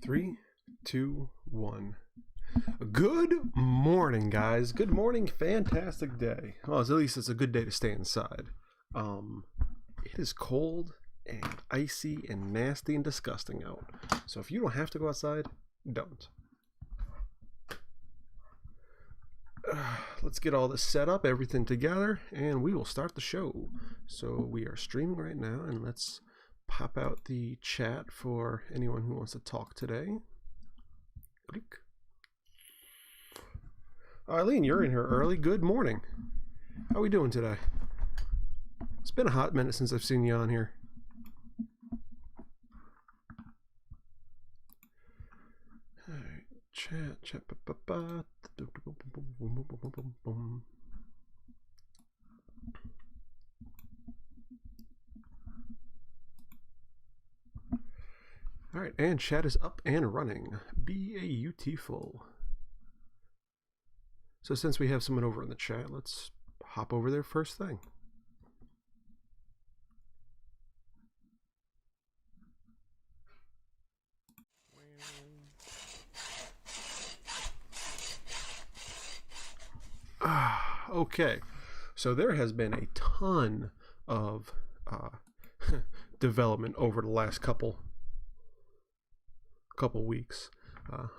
3, 2, 1. Good morning, guys. Good morning. Fantastic day. Well, at least it's a good day to stay inside. It is cold and icy and nasty and disgusting out. So if you don't have to go outside, don't. Let's get all this set up, everything together, and we will start the show. So we are streaming right now, and let's pop out the chat for anyone who wants to talk today. Click. Eileen, you're in here early. Good morning. How are we doing today? It's been a hot minute since I've seen you on here. All right, chat. All right, and chat is up and running. Beautiful. So since we have someone over in the chat, let's hop over there first thing. Okay, so there has been a ton of development over the last couple weeks.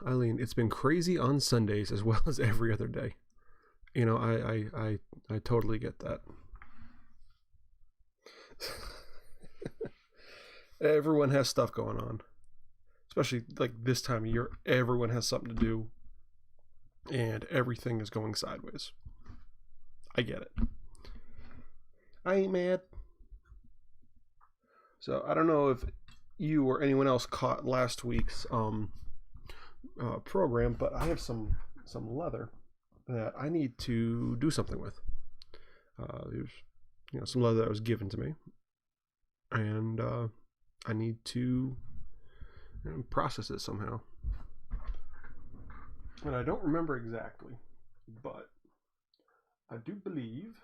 Eileen, it's been crazy on Sundays as well as every other day. You know, I totally get that. Everyone has stuff going on, especially like this time of year. Everyone has something to do, and everything is going sideways. I get it. I ain't mad. So I don't know if you or anyone else caught last week's program, but I have some leather that I need to do something with. There's some leather that was given to me, and I need to process it somehow. And I don't remember exactly, but I do believe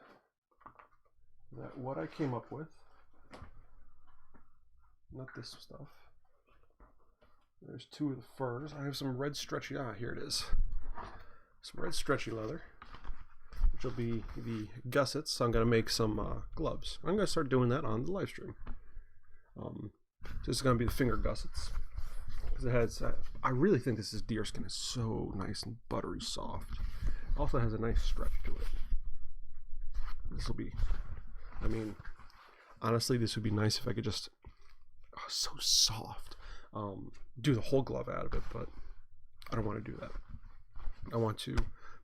that what I came up with, not this stuff. There's two of the furs. I have some red stretchy, here it is. Some red stretchy leather, which will be the gussets. So I'm going to make some gloves. I'm going to start doing that on the live stream. So this is going to be the finger gussets. Because it has, I really think this deer skin is so nice and buttery soft. Also has a nice stretch to it. This will be, I mean, honestly, this would be nice if I could just, so soft, do the whole glove out of it, but I don't want to do that. I want to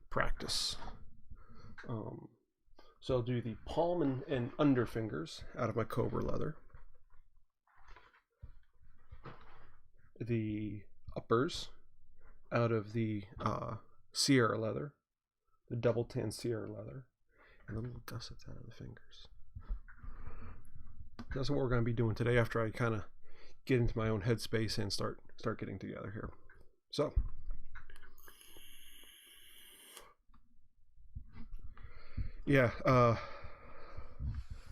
practice. So I'll do the palm and under fingers out of my cobra leather. The uppers out of the Sierra leather, the double tan Sierra leather, and the little gussets out of the fingers. That's what we're going to be doing today after I kind of get into my own headspace and start getting together here. So yeah,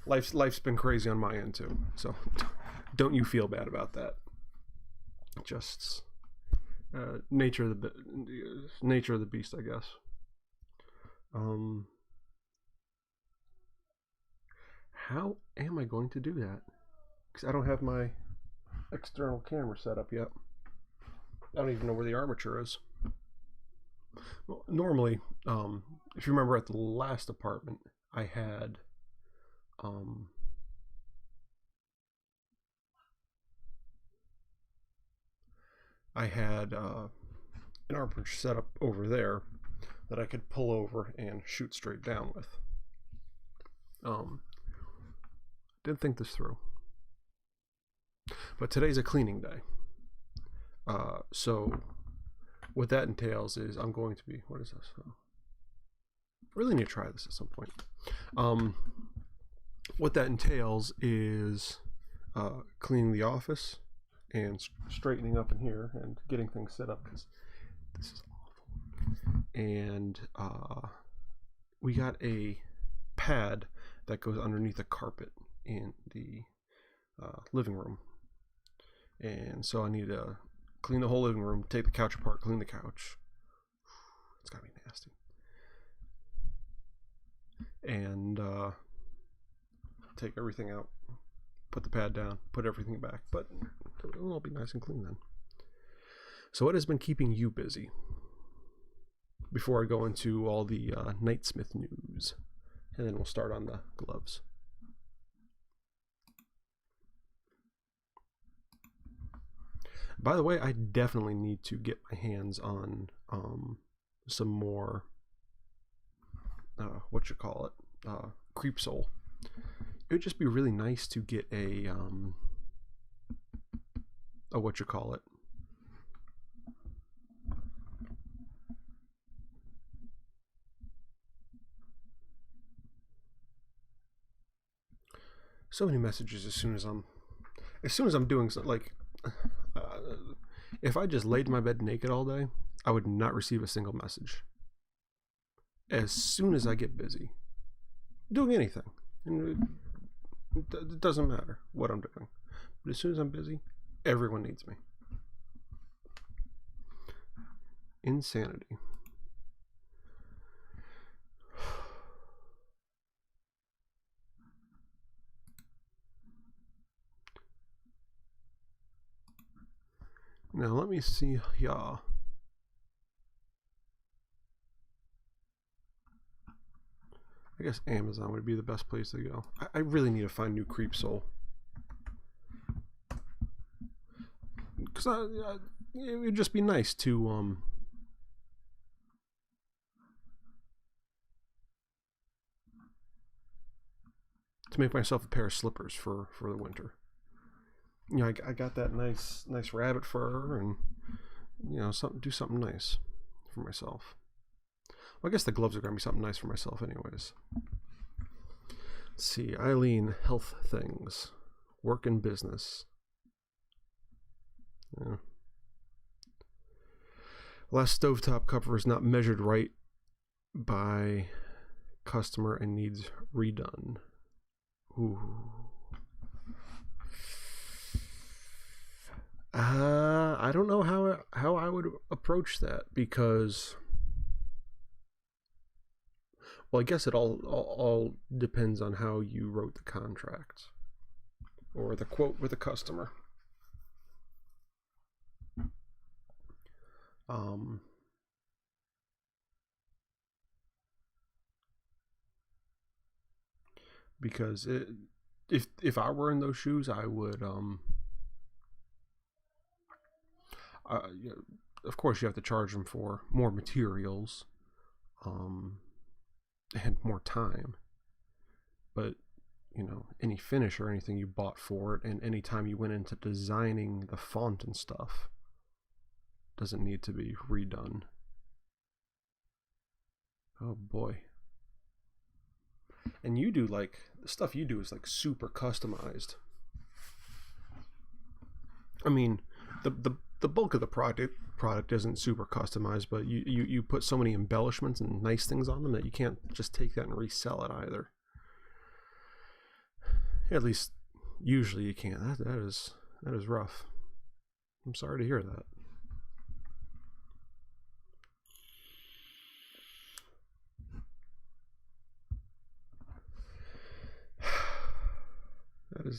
life's been crazy on my end too, so don't you feel bad about that. Just nature of the beast, I guess. How am I going to do that? Because I don't have my external camera set up yet. I don't even know where the armature is. Well, normally, if you remember at the last apartment, I had an armature set up over there that I could pull over and shoot straight down with. Didn't think this through. But today's a cleaning day. So what that entails is I'm going to be, what is this? I really need to try this at some point. What that entails is cleaning the office and straightening up in here and getting things set up, because this is awful. And we got a pad that goes underneath the carpet in the living room, and so I need to clean the whole living room, take the couch apart, clean the couch. It's gotta be nasty. And take everything out, put the pad down, put everything back, but it'll all be nice and clean then. So what has been keeping you busy? Before I go into all the Knightsmith news, and then we'll start on the gloves. By the way, I definitely need to get my hands on some more, creep sole. It would just be really nice to get a so many messages as soon as I'm doing something. Like if I just laid in my bed naked all day, I would not receive a single message. As soon as I get busy doing anything, and it doesn't matter what I'm doing, but as soon as I'm busy, everyone needs me. Insanity. Now let me see here. I guess Amazon would be the best place to go. I really need to find new creep sole. Because it would just be nice to make myself a pair of slippers for the winter. You know, I got that nice rabbit fur, and you know, do something nice for myself. Well, I guess the gloves are gonna be something nice for myself, anyways. Let's see, Eileen, health things, work and business. Yeah. Last stovetop cover is not measured right by customer and needs redone. Ooh. I don't know how I would approach that, because, well, I guess it all depends on how you wrote the contract or the quote with the customer. Because if I were in those shoes, I would of course you have to charge them for more materials and more time, but you know, any finish or anything you bought for it, and any time you went into designing the font and stuff, doesn't need to be redone. Oh boy. And you do, like, the stuff you do is like super customized. I mean, the bulk of the product isn't super customized, but you put so many embellishments and nice things on them that you can't just take that and resell it either. At least usually you can't. That is rough. I'm sorry to hear that.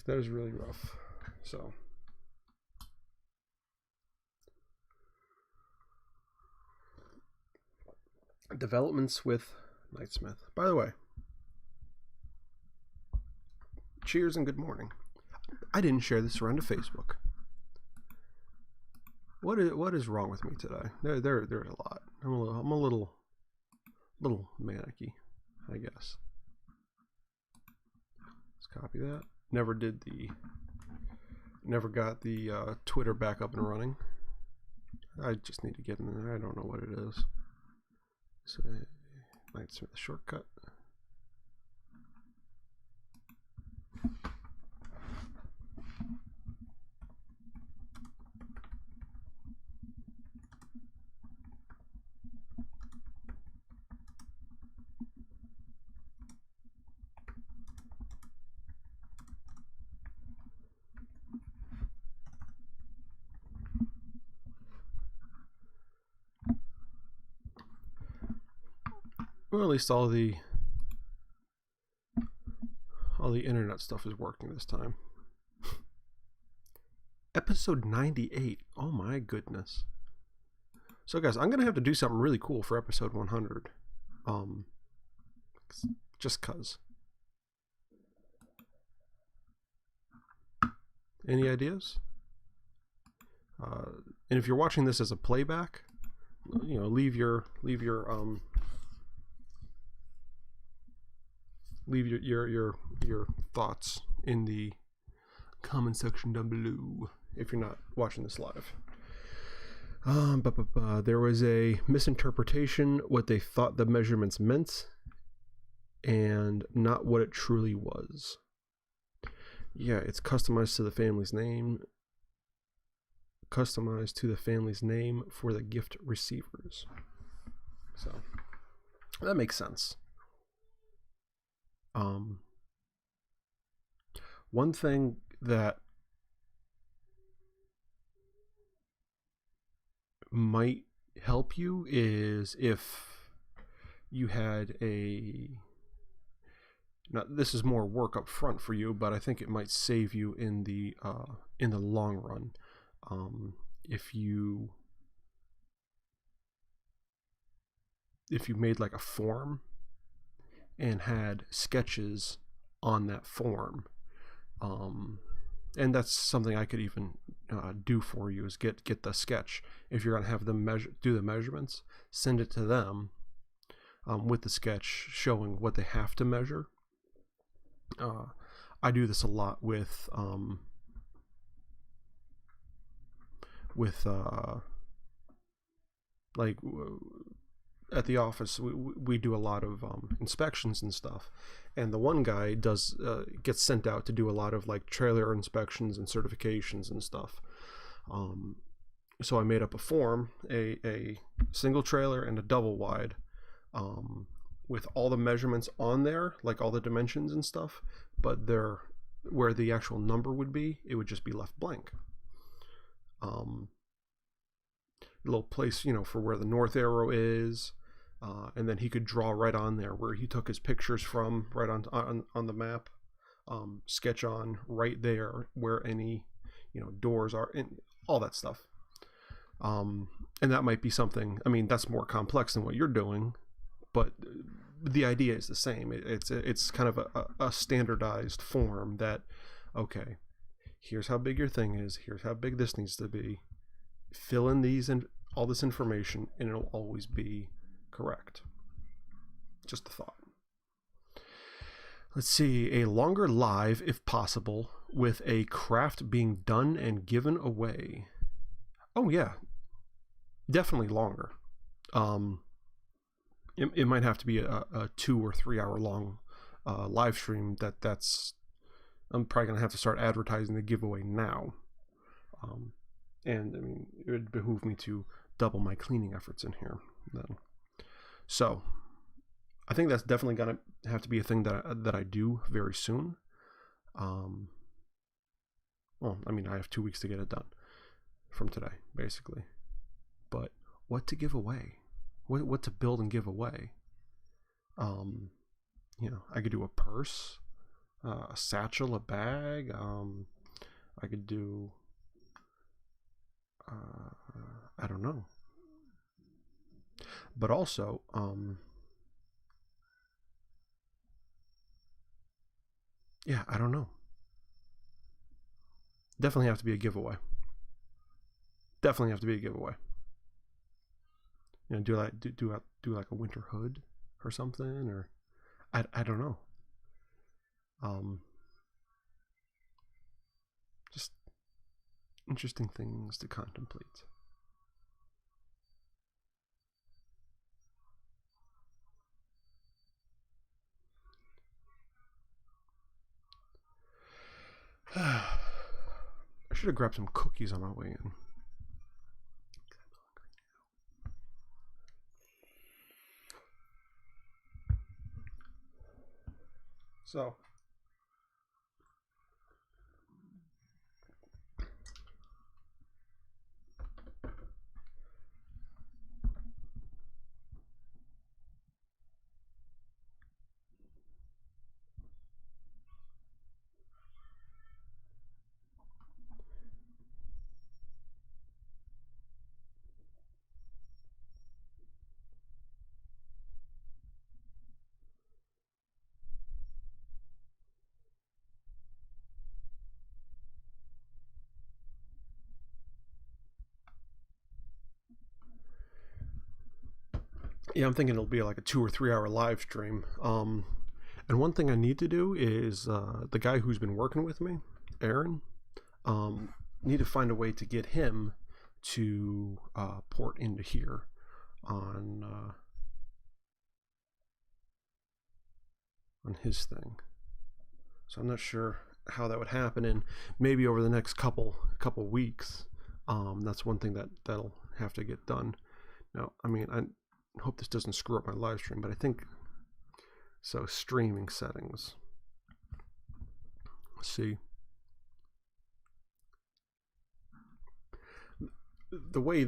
That is really rough. So developments with Knightsmith. By the way, cheers and good morning. I didn't share this around to Facebook. What is wrong with me today? There's a lot. I'm a little manicky, I guess. Let's copy that. Never got the Twitter back up and running. I just need to get in there. I don't know what it is. So, Knightsmith shortcut. Well, at least all the internet stuff is working this time. Episode 98. Oh my goodness. So guys, I'm gonna have to do something really cool for episode 100. Just cuz. Any ideas? And if you're watching this as a playback, you know, leave your thoughts in the comment section down below if you're not watching this live. There was a misinterpretation what they thought the measurements meant and not what it truly was. Yeah, it's customized to the family's name. Customized to the family's name for the gift receivers. So that makes sense. One thing that might help you is if you had now this is more work up front for you, but I think it might save you in the long run. If you made like a form and had sketches on that form, and that's something I could even do for you, is get the sketch. If you're going to have them do the measurements, send it to them with the sketch showing what they have to measure. I do this a lot with like at the office we do a lot of inspections and stuff, and the one guy does gets sent out to do a lot of like trailer inspections and certifications and stuff. So I made up a form, a single trailer and a double wide, with all the measurements on there, like all the dimensions and stuff, but where the actual number would be, it would just be left blank. A little place, you know, for where the north arrow is, and then he could draw right on there where he took his pictures from, right on the map, sketch on right there where any, you know, doors are, and all that stuff. And that might be something, I mean, that's more complex than what you're doing, but the idea is the same. It's kind of a standardized form that, okay, here's how big your thing is, here's how big this needs to be, fill in these and all this information, and it'll always be correct. Just a thought. Let's see, a longer live if possible, with a craft being done and given away. Oh yeah, definitely longer. It might have to be a 2 or 3 hour long live stream. I'm probably gonna have to start advertising the giveaway now. And I mean, it would behoove me to double my cleaning efforts in here then. So I think that's definitely gonna have to be a thing that I do very soon. Well, I mean, I have 2 weeks to get it done from today, basically. But what to give away? What to build and give away? You know, I could do a purse, a satchel, a bag. I could do, I don't know. But also, yeah, I don't know. Definitely have to be a giveaway. Definitely have to be a giveaway. You know, do like a winter hood or something, or I don't know. Just interesting things to contemplate. I should have grabbed some cookies on my way in. So, yeah, I'm thinking it'll be like a 2 or 3 hour live stream. And one thing I need to do is the guy who's been working with me, Aaron, need to find a way to get him to port into here on his thing. So I'm not sure how that would happen, and maybe over the next couple weeks. That's one thing that'll have to get done. Now, I mean, I hope this doesn't screw up my live stream, but I think so. Streaming settings. Let's see. The way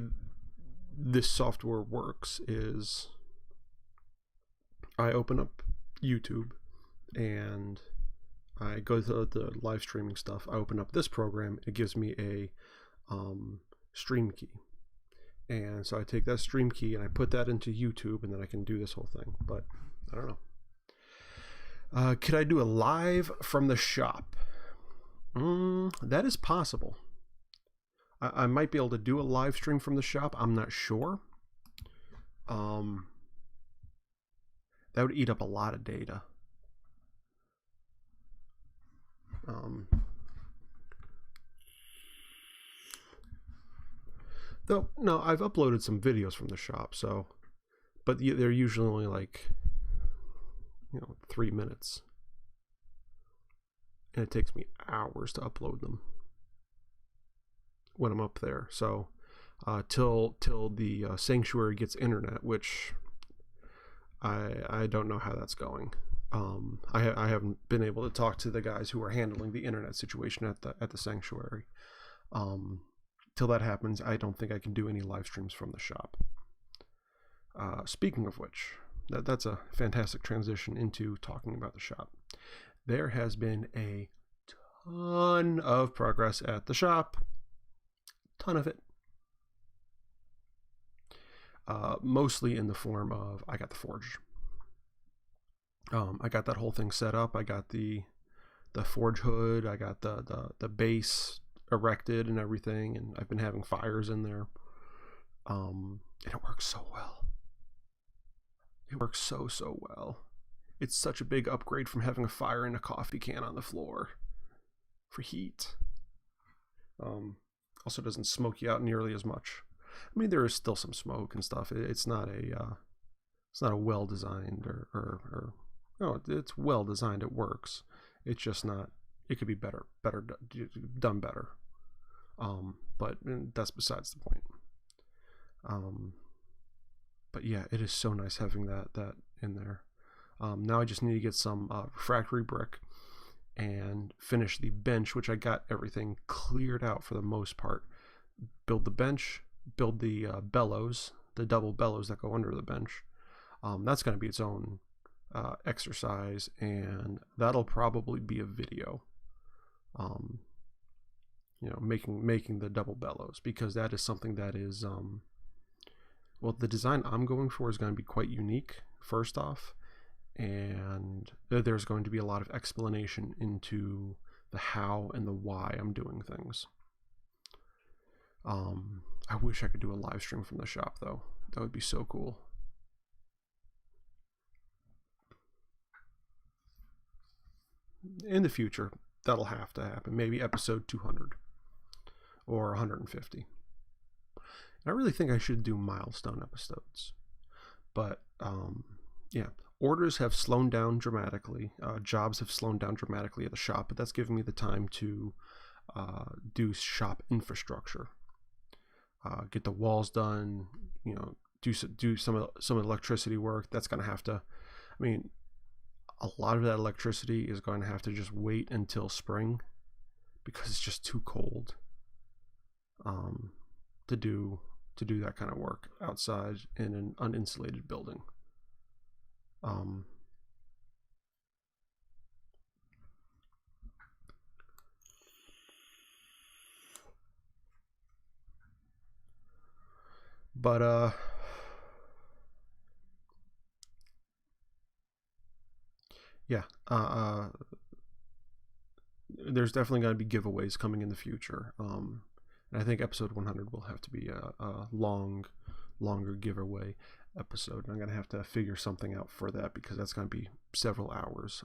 this software works is I open up YouTube and I go to the live streaming stuff. I open up this program. It gives me a stream key. And so I take that stream key and I put that into YouTube, and then I can do this whole thing. But I don't know. Could I do a live from the shop? That is possible. I might be able to do a live stream from the shop. I'm not sure. That would eat up a lot of data. Though, no, I've uploaded some videos from the shop, so, but they're usually only like, 3 minutes. And it takes me hours to upload them when I'm up there. So, till the sanctuary gets internet, which I don't know how that's going. I haven't been able to talk to the guys who are handling the internet situation at the sanctuary. Till that happens, I don't think I can do any live streams from the shop. Speaking of which, that's a fantastic transition into talking about the shop. There has been a ton of progress at the shop. Ton of it. Mostly in the form of I got the forge. I got that whole thing set up. I got the forge hood. I got the base erected and everything, and I've been having fires in there. And it works so well. It works so well. It's such a big upgrade from having a fire in a coffee can on the floor for heat. Also doesn't smoke you out nearly as much. I mean, there is still some smoke and stuff. It's not a well designed or no, it's well designed. It works. It's just not. It could be better done better. But that's besides the point. But yeah, it is so nice having that in there. Now I just need to get some refractory brick and finish the bench, which I got everything cleared out for the most part. Build the bench, build the bellows, the double bellows that go under the bench. That's going to be its own exercise, and that'll probably be a video. Making the double bellows, because that is something that is well, the design I'm going for is going to be quite unique, first off, and there's going to be a lot of explanation into the how and the why I'm doing things. I wish I could do a live stream from the shop, though. That would be so cool. In the future, that'll have to happen. Maybe episode 200 or 150. I really think I should do milestone episodes. But, yeah. Orders have slowed down dramatically. Jobs have slowed down dramatically at the shop, but that's giving me the time to do shop infrastructure. Get the walls done, do some electricity work. That's going to have to, I mean, a lot of that electricity is going to have to just wait until spring, because it's just too cold to do that kind of work outside in an uninsulated building. But yeah, there's definitely going to be giveaways coming in the future. And I think episode 100 will have to be a longer giveaway. episode. And I'm going to have to figure something out for that, because that's going to be several hours.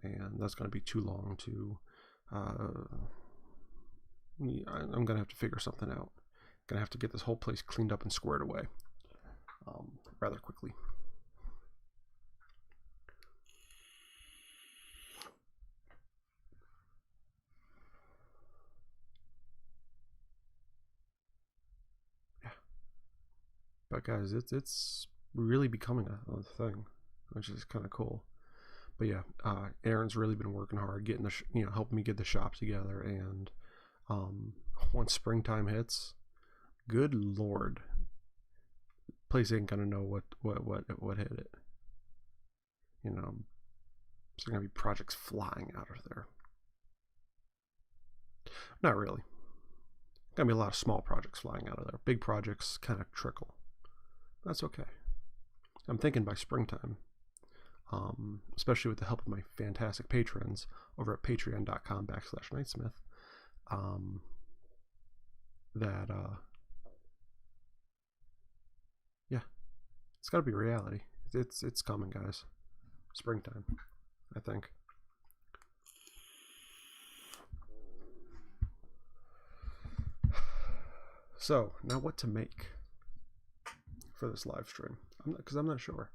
And that's going to be too long to... I'm going to have to figure something out. I'm going to have to get this whole place cleaned up and squared away rather quickly. But guys, it's really becoming a thing, which is kind of cool. But yeah, Aaron's really been working hard, getting the helping me get the shop together. And once springtime hits, good lord, place ain't gonna know what hit it. You know, there's gonna be projects flying out of there. Not really. Gonna be a lot of small projects flying out of there. Big projects kind of trickle. That's okay. I'm thinking by springtime, especially with the help of my fantastic patrons over at patreon.com/Knightsmith, yeah, it's got to be reality. It's coming, guys. Springtime, I think. So now, what to make for this live stream? Because I'm not sure.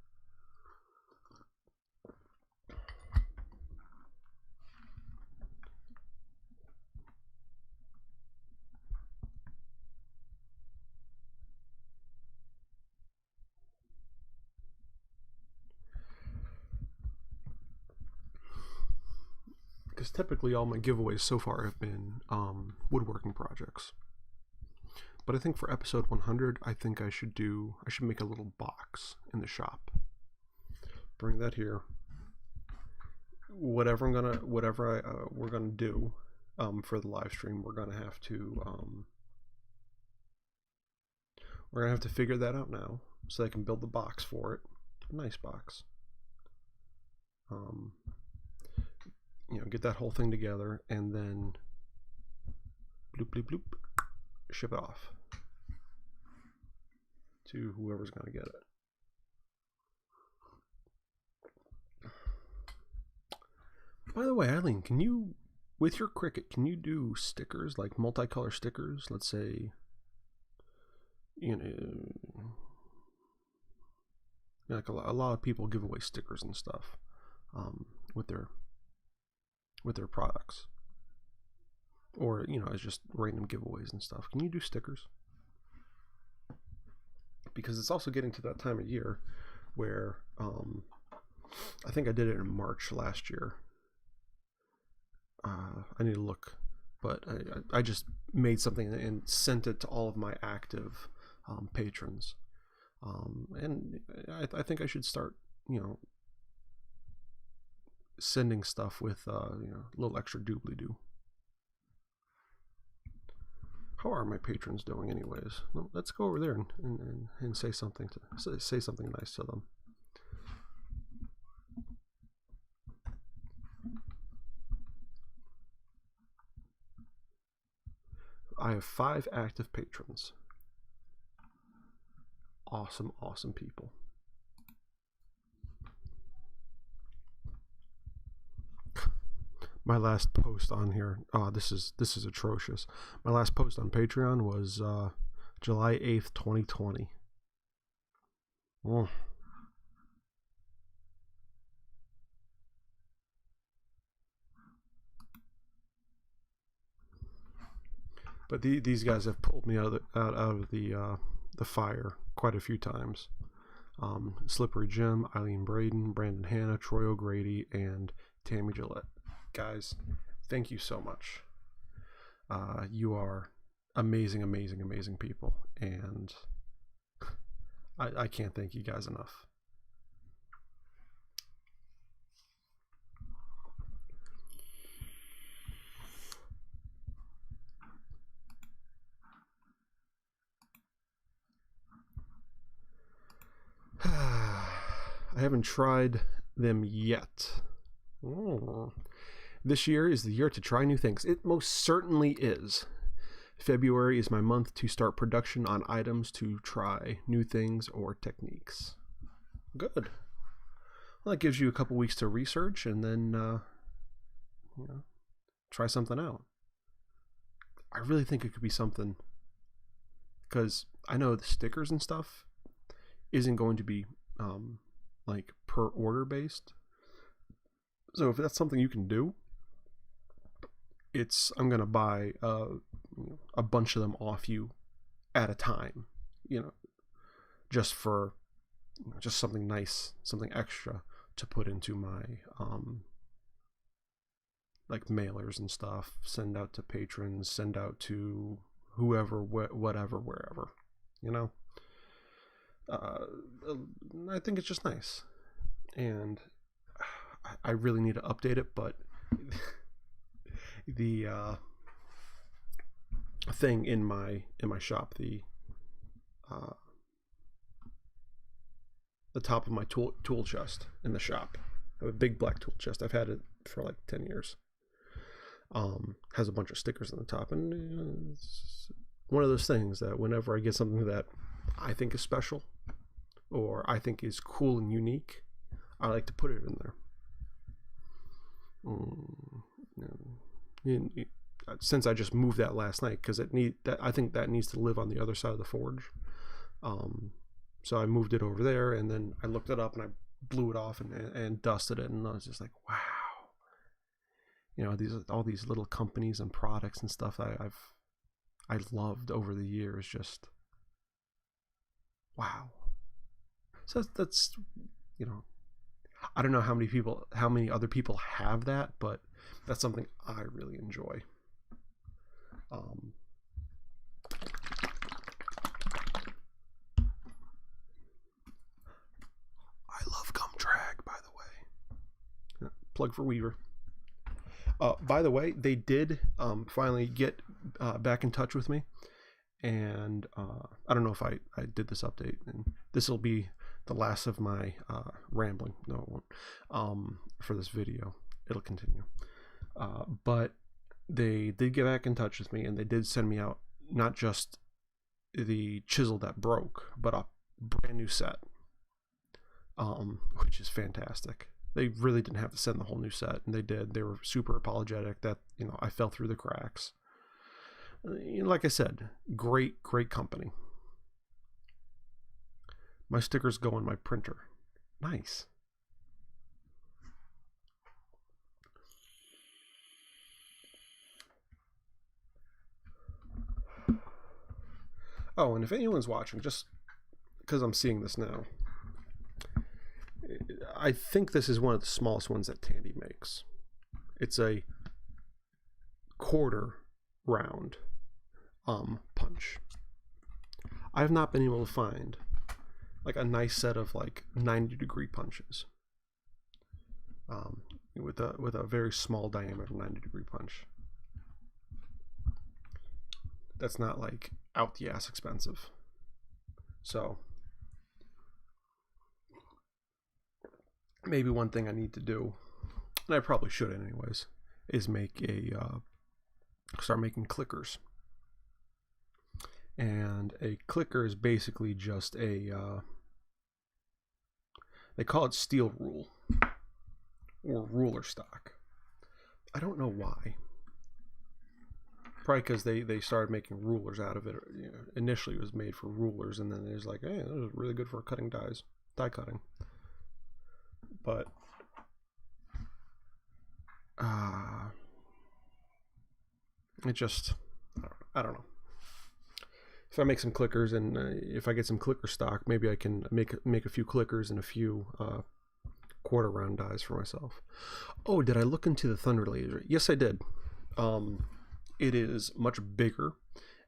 Because typically all my giveaways so far have been woodworking projects. But I think for episode 100, I think I should make a little box in the shop. Bring that here. Whatever we're gonna do for the live stream, we're gonna have to figure that out now, so I can build the box for it. A nice box. Get that whole thing together, and then bloop bloop bloop, ship it off to whoever's gonna get it. By the way, Eileen, can you, with your Cricut, can you do stickers, like multicolor stickers? Let's say, like a lot of people give away stickers and stuff with their products, or as just random giveaways and stuff. Can you do stickers? Because it's also getting to that time of year where I think I did it in March last year. I need to look, but I just made something and sent it to all of my active patrons, and I think I should start sending stuff with a little extra doobly-doo. How are my patrons doing, anyways? Let's go over there and say something nice to them. I have 5 active patrons. Awesome people. My last post on here, this is atrocious. My last post on Patreon was July 8th, 2020. Oh. But these guys have pulled me out of the fire quite a few times. Slippery Jim, Eileen Braden, Brandon Hanna, Troy O'Grady, and Tammy Gillette. Guys, thank you so much. You are amazing people, and I can't thank you guys enough. I haven't tried them yet. This year is the year to try new things. It most certainly is. February is my month to start production on items to try new things or techniques. Good. Well, that gives you a couple weeks to research and then try something out. I really think it could be something, because I know the stickers and stuff isn't going to be like per order based. So if that's something you can do, I'm gonna buy a bunch of them off you at a time, just for just something nice, something extra to put into my like mailers and stuff, send out to patrons, send out to whoever, whatever, wherever, I think it's just nice, and I really need to update it, but the thing in my shop, the top of my tool chest in the shop, I have a big black tool chest. I've had it for like 10 years. Has a bunch of stickers on the top, and it's one of those things that whenever I get something that I think is special or I think is cool and unique, I like to put it in there. Since I just moved that last night, because I think that needs to live on the other side of the forge. So I moved it over there, and then I looked it up and I blew it off and dusted it, and I was just like, wow. All these little companies and products and stuff I loved over the years, just wow. So that's I don't know how many other people have that, but that's something I really enjoy. I love gum drag, by the way. Plug for Weaver. By the way, they did finally get back in touch with me, and I don't know if I did this update, and this will be the last of my rambling. No, it won't. For this video, it'll continue. But they did get back in touch with me, and they did send me out not just the chisel that broke, but a brand new set, which is fantastic. They really didn't have to send the whole new set, and they did. They were super apologetic that I fell through the cracks. Like I said, great company. My stickers go on my printer. Nice. Oh, and if anyone's watching, just because I'm seeing this now, I think this is one of the smallest ones that Tandy makes. It's a quarter round punch. I have not been able to find like a nice set of like 90-degree punches with a very small diameter 90-degree punch. That's not like out the ass expensive. So maybe one thing I need to do, and I probably should anyways, is start making clickers. And a clicker is basically just they call it steel rule or ruler stock. I don't know why. Probably because they started making rulers out of it. Initially it was made for rulers, and then it was like, hey, this is really good for cutting die cutting. But it just, I don't know. If I make some clickers, and if I get some clicker stock, maybe I can make a few clickers and a few quarter round dies for myself. Oh, did I look into the Thunder Laser? Yes, I did. It is much bigger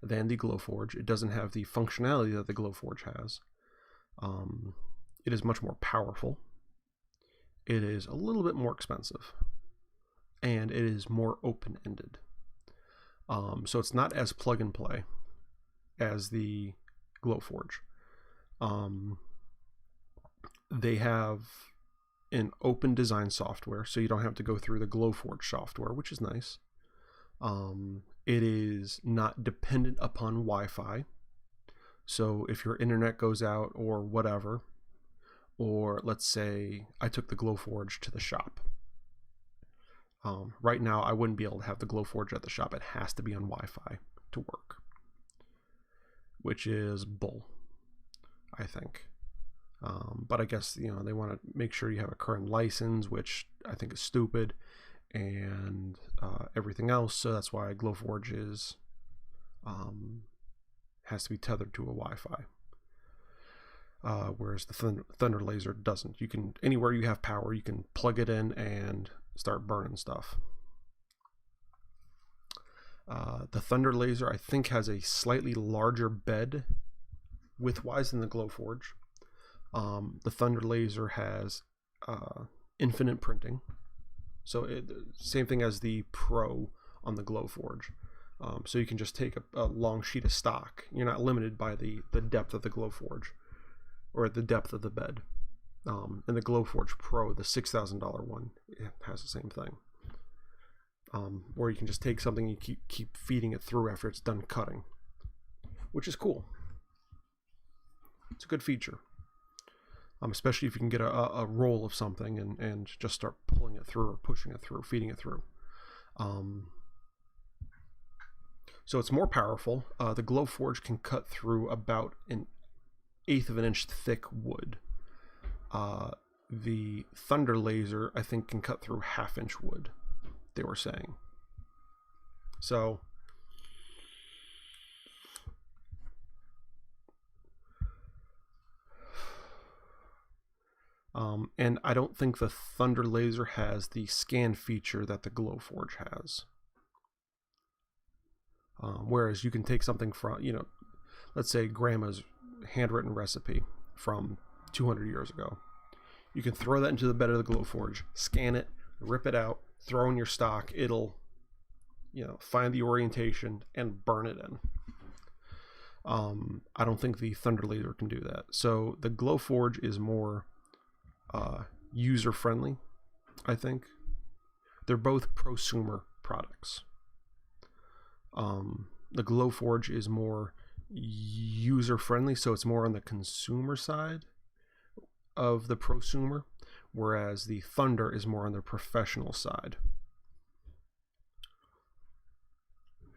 than the Glowforge. It doesn't have the functionality that the Glowforge has. It is much more powerful. It is a little bit more expensive, and it is more open-ended. So it's not as plug and play as the Glowforge. They have an open design software, so you don't have to go through the Glowforge software, which is nice. It is not dependent upon Wi-Fi. So if your internet goes out or whatever, or let's say I took the Glowforge to the shop. Right now, I wouldn't be able to have the Glowforge at the shop. It has to be on Wi-Fi to work, which is bull, I think. But I guess, you know, they want to make sure you have a current license, which I think is stupid, and everything else. So that's why Glowforge is has to be tethered to a Wi-Fi. Whereas the Thunder Laser doesn't. You can, anywhere you have power, you can plug it in and start burning stuff. The Thunder Laser, I think, has a slightly larger bed width-wise than the Glowforge. The Thunder Laser has infinite printing, so same thing as the Pro on the Glowforge. So you can just take a long sheet of stock. You're not limited by the depth of the Glowforge or the depth of the bed. And the Glowforge Pro, the $6,000 one, it has the same thing. Or you can just take something and keep feeding it through after it's done cutting, which is cool. It's a good feature, especially if you can get a roll of something and just start pulling it through or pushing it through, feeding it through. So it's more powerful. The Glowforge can cut through about 1/8 of an inch thick wood. The Thunder Laser, I think, can cut through 1/2 inch wood, they were saying. So and I don't think the Thunder Laser has the scan feature that the Glowforge has. Whereas you can take something from, you know, let's say grandma's handwritten recipe from 200 years ago. You can throw that into the bed of the Glowforge, scan it, rip it out, throw in your stock. It'll, you know, find the orientation and burn it in. I don't think the Thunder Laser can do that. So the Glowforge is more user-friendly, I think. They're both prosumer products. The Glowforge is more user-friendly, so it's more on the consumer side of the prosumer, whereas the Thunder is more on the professional side.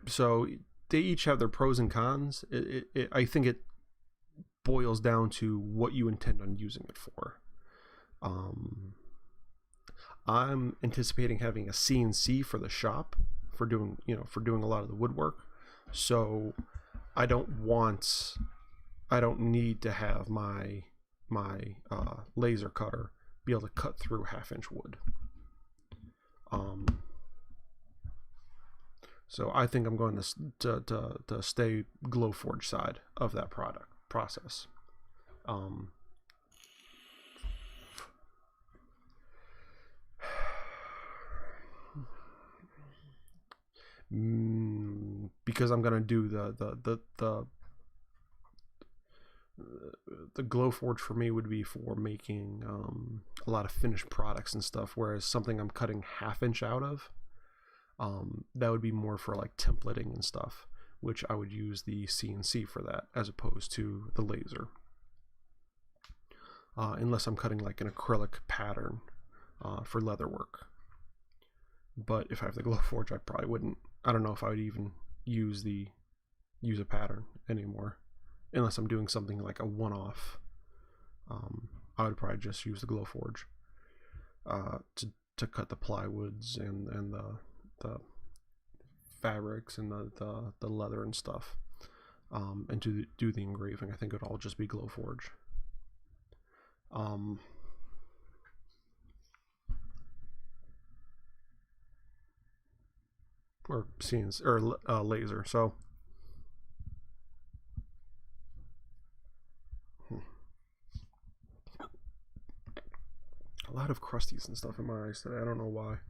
So they each have their pros and cons. I think it boils down to what you intend on using it for. I'm anticipating having a CNC for the shop for doing a lot of the woodwork. So I don't need to have my laser cutter be able to cut through 1/2 inch wood. So I think I'm going to stay Glowforge side of that process. Because I'm gonna do the Glowforge for me would be for making a lot of finished products and stuff, whereas something I'm cutting 1/2 inch out of, that would be more for like templating and stuff, which I would use the CNC for that as opposed to the laser, unless I'm cutting like an acrylic pattern for leather work. But if I have the Glowforge, I probably wouldn't. I don't know if I would even use a pattern anymore, unless I'm doing something like a one-off. I would probably just use the Glowforge to cut the plywoods and the fabrics and the leather and stuff, and to do the engraving. I think it would all just be Glowforge. Or CNC or laser. So a lot of crusties and stuff in my eyes today. I don't know why.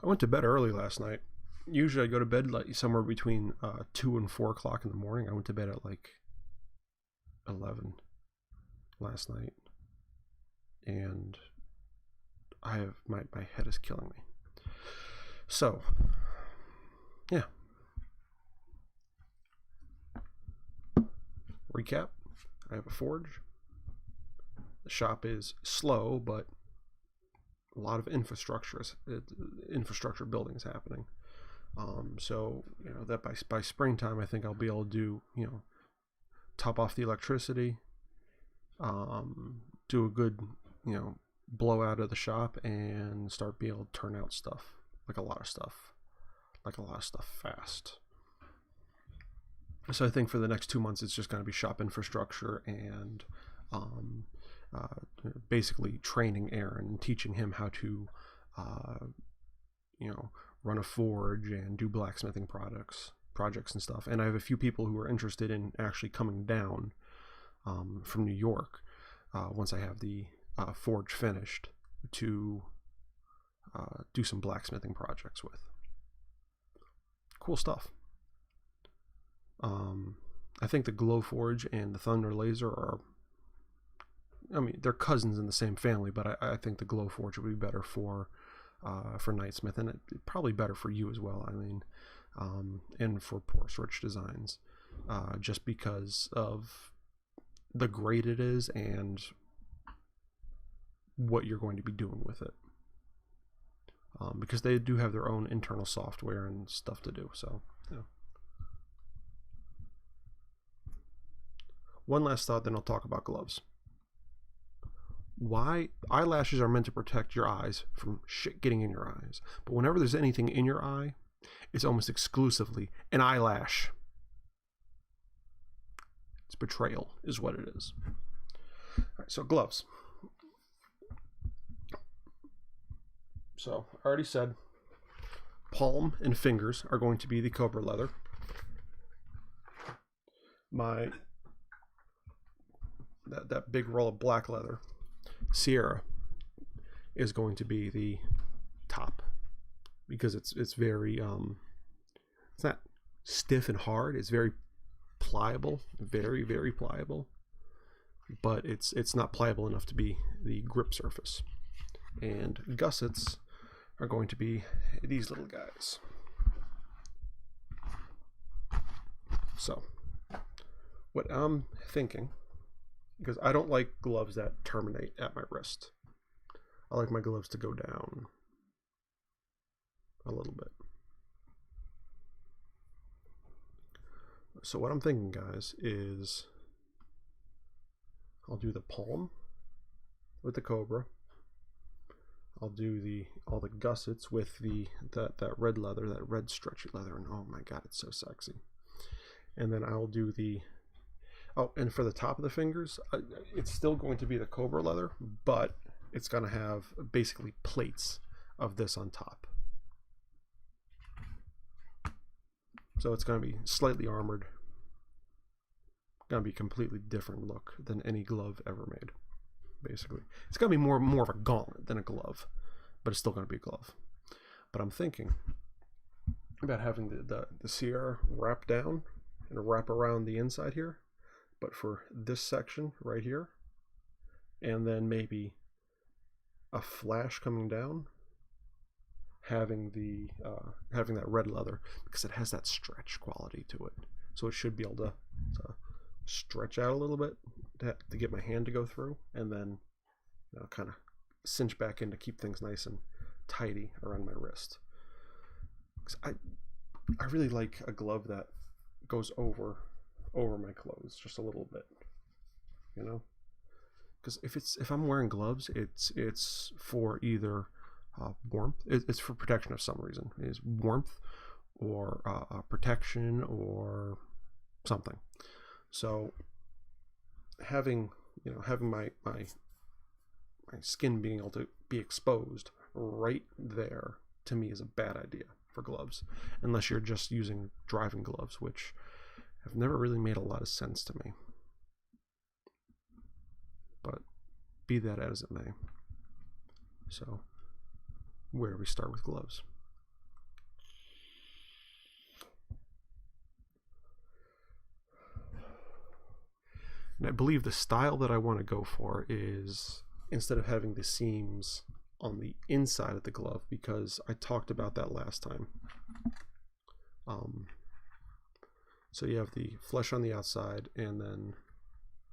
I went to bed early last night. Usually I go to bed like somewhere between 2 and 4 o'clock in the morning. I went to bed at like 11 last night, and I have my head is killing me. So, yeah. Recap. I have a forge. The shop is slow, but a lot of infrastructure building is happening. So, you know, that by springtime, I think I'll be able to do, you know, top off the electricity, do a good, you know, blowout of the shop, and start being able to turn out stuff, like a lot of stuff fast. So I think for the next 2 months, it's just going to be shop infrastructure and basically training Aaron and teaching him how to, you know, run a forge and do blacksmithing projects and stuff. And I have a few people who are interested in actually coming down from New York once I have the forge finished to do some blacksmithing projects with. Cool stuff. I think the Glow Forge and the Thunder Laser are, I mean, they're cousins in the same family, but I think the Glow Forge would be better for Knightsmith, and probably better for you as well. I mean, and for Porous Rich Designs, just because of the grade it is and what you're going to be doing with it. Because they do have their own internal software and stuff to do. So, yeah. One last thought, then I'll talk about gloves. Why eyelashes are meant to protect your eyes from shit getting in your eyes, but whenever there's anything in your eye, it's almost exclusively an eyelash. It's betrayal is what it is. All right, so gloves. So I already said palm and fingers are going to be the Cobra leather. That big roll of black leather, Sierra, is going to be the top, because it's very it's not stiff and hard. It's very pliable, very, very pliable, but it's not pliable enough to be the grip surface. And Gussets are going to be these little guys. So what I'm thinking, because I don't like gloves that terminate at my wrist. I like my gloves to go down a little bit. So what I'm thinking, guys, is I'll do the palm with the Cobra. I'll do all the Gussets with that red leather, that red stretchy leather, and oh my god, it's so sexy. And then I'll do and for the top of the fingers, it's still going to be the Cobra leather, but it's going to have basically plates of this on top. So it's going to be slightly armored. Going to be a completely different look than any glove ever made. Basically, it's going to be more of a gauntlet than a glove, but it's still going to be a glove. But I'm thinking about having the Sierra wrap down and wrap around the inside here, but for this section right here, and then maybe a flash coming down, having that red leather, because it has that stretch quality to it, so it should be able to stretch out a little bit to get my hand to go through, and then kind of cinch back in to keep things nice and tidy around my wrist. 'Cause I really like a glove that goes over my clothes just a little bit, you know, because if I'm wearing gloves, it's for either warmth, it's for protection of some reason. It's warmth or protection or something. So having my skin being able to be exposed right there, to me, is a bad idea for gloves, unless you're just using driving gloves, which have never really made a lot of sense to me. But be that as it may. So where do we start with gloves? And I believe the style that I want to go for is, instead of having the seams on the inside of the glove because I talked about that last time. So you have the flesh on the outside, and then,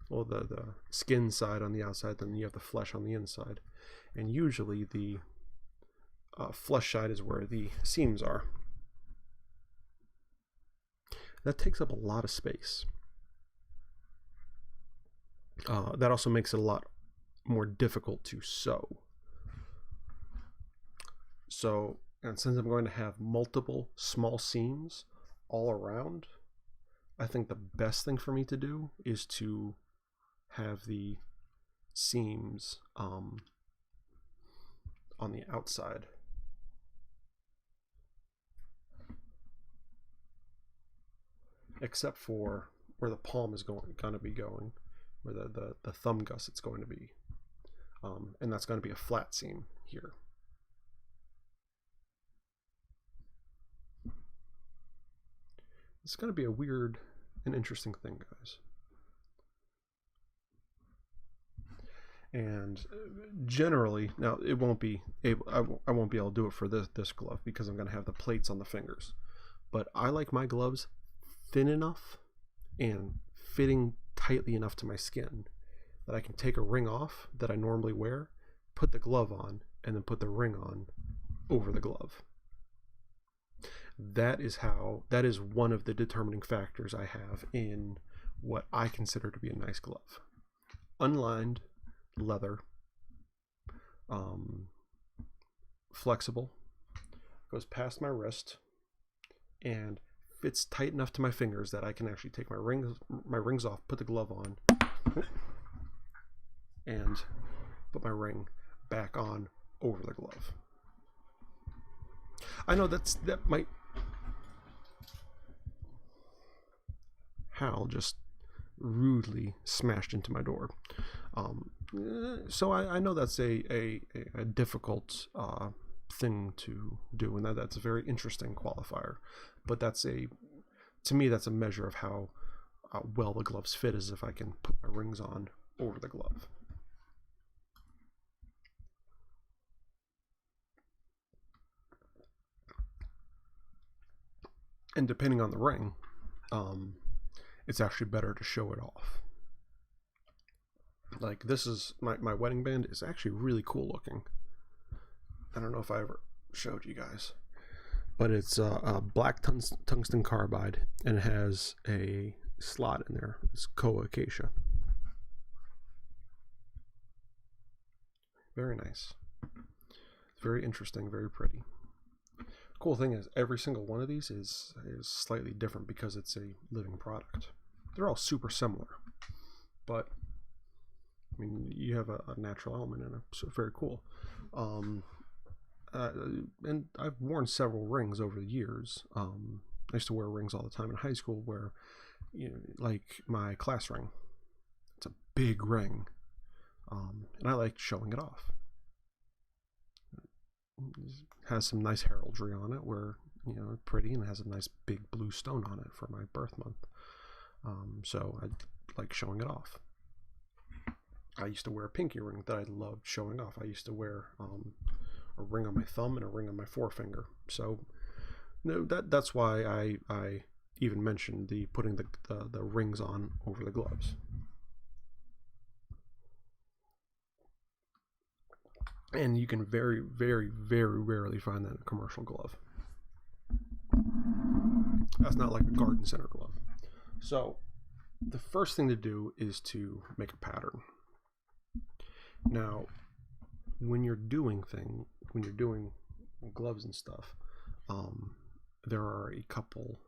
well, the skin side on the outside, then you have the flesh on the inside. And usually the flesh side is where the seams are. That takes up a lot of space. That also makes it a lot more difficult to sew. So, and since I'm going to have multiple small seams all around, I think the best thing for me to do is to have the seams on the outside. Except for where the palm is going to be going, where the thumb gusset's going to be. And that's going to be a flat seam here. It's going to be a weird and interesting thing, guys. And generally, now it won't be able, I won't be able to do it for this glove because I'm going to have the plates on the fingers. But I like my gloves thin enough and fitting tightly enough to my skin that I can take a ring off that I normally wear, put the glove on, and then put the ring on over the glove. That is one of the determining factors I have in what I consider to be a nice glove. Unlined leather, flexible, goes past my wrist, and fits tight enough to my fingers that I can actually take my rings off, put the glove on, and put my ring back on over the glove. I know that might... Hal just rudely smashed into my door. So I know that's a difficult thing to do, and that's a very interesting qualifier. But to me, that's a measure of how well the gloves fit, is if I can put my rings on over the glove. And depending on the ring, it's actually better to show it off. Like, this is my wedding band is actually really cool looking. I don't know if I ever showed you guys, but it's a black tungsten carbide, and it has a slot in there. It's koa acacia. Very nice. Very interesting, very pretty. Cool thing is, every single one of these is slightly different because it's a living product. They're all super similar, but I mean, you have a natural element in it, so very cool. And I've worn several rings over the years. I used to wear rings all the time in high school, where, you know, like my class ring, it's a big ring, and I like showing it off. It has some nice heraldry on it, where, you know, pretty, and it has a nice big blue stone on it for my birth month. So I like showing it off. I used to wear a pinky ring that I loved showing off. I used to wear a ring on my thumb and a ring on my forefinger. So no, that's why I even mentioned putting the rings on over the gloves. And you can very, very, very rarely find that in a commercial glove. That's not like a garden center glove. So the first thing to do is to make a pattern. Now, when you're doing gloves and stuff, there are a couple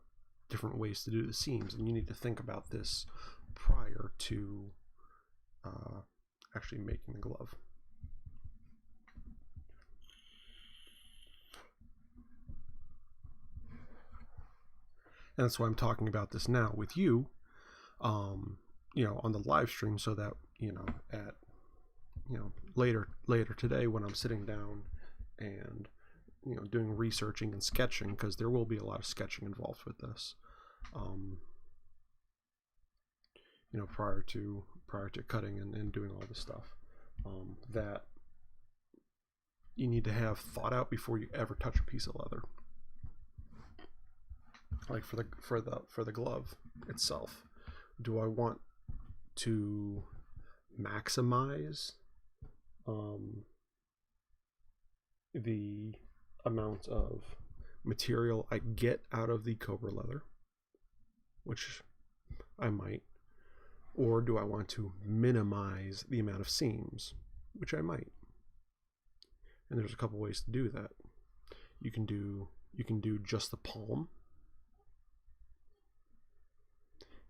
different ways to do the seams, and you need to think about this prior to actually making the glove. And that's why I'm talking about this now with you, you know, on the live stream, so that, you know, at, you know, later today, when I'm sitting down and, you know, doing researching and sketching, because there will be a lot of sketching involved with this, you know, prior to cutting and doing all this stuff, that you need to have thought out before you ever touch a piece of leather. Like for the glove itself, do I want to maximize the amount of material I get out of the cobra leather, which I might, or do I want to minimize the amount of seams, which I might? And there's a couple ways to do that. You can do just the palm,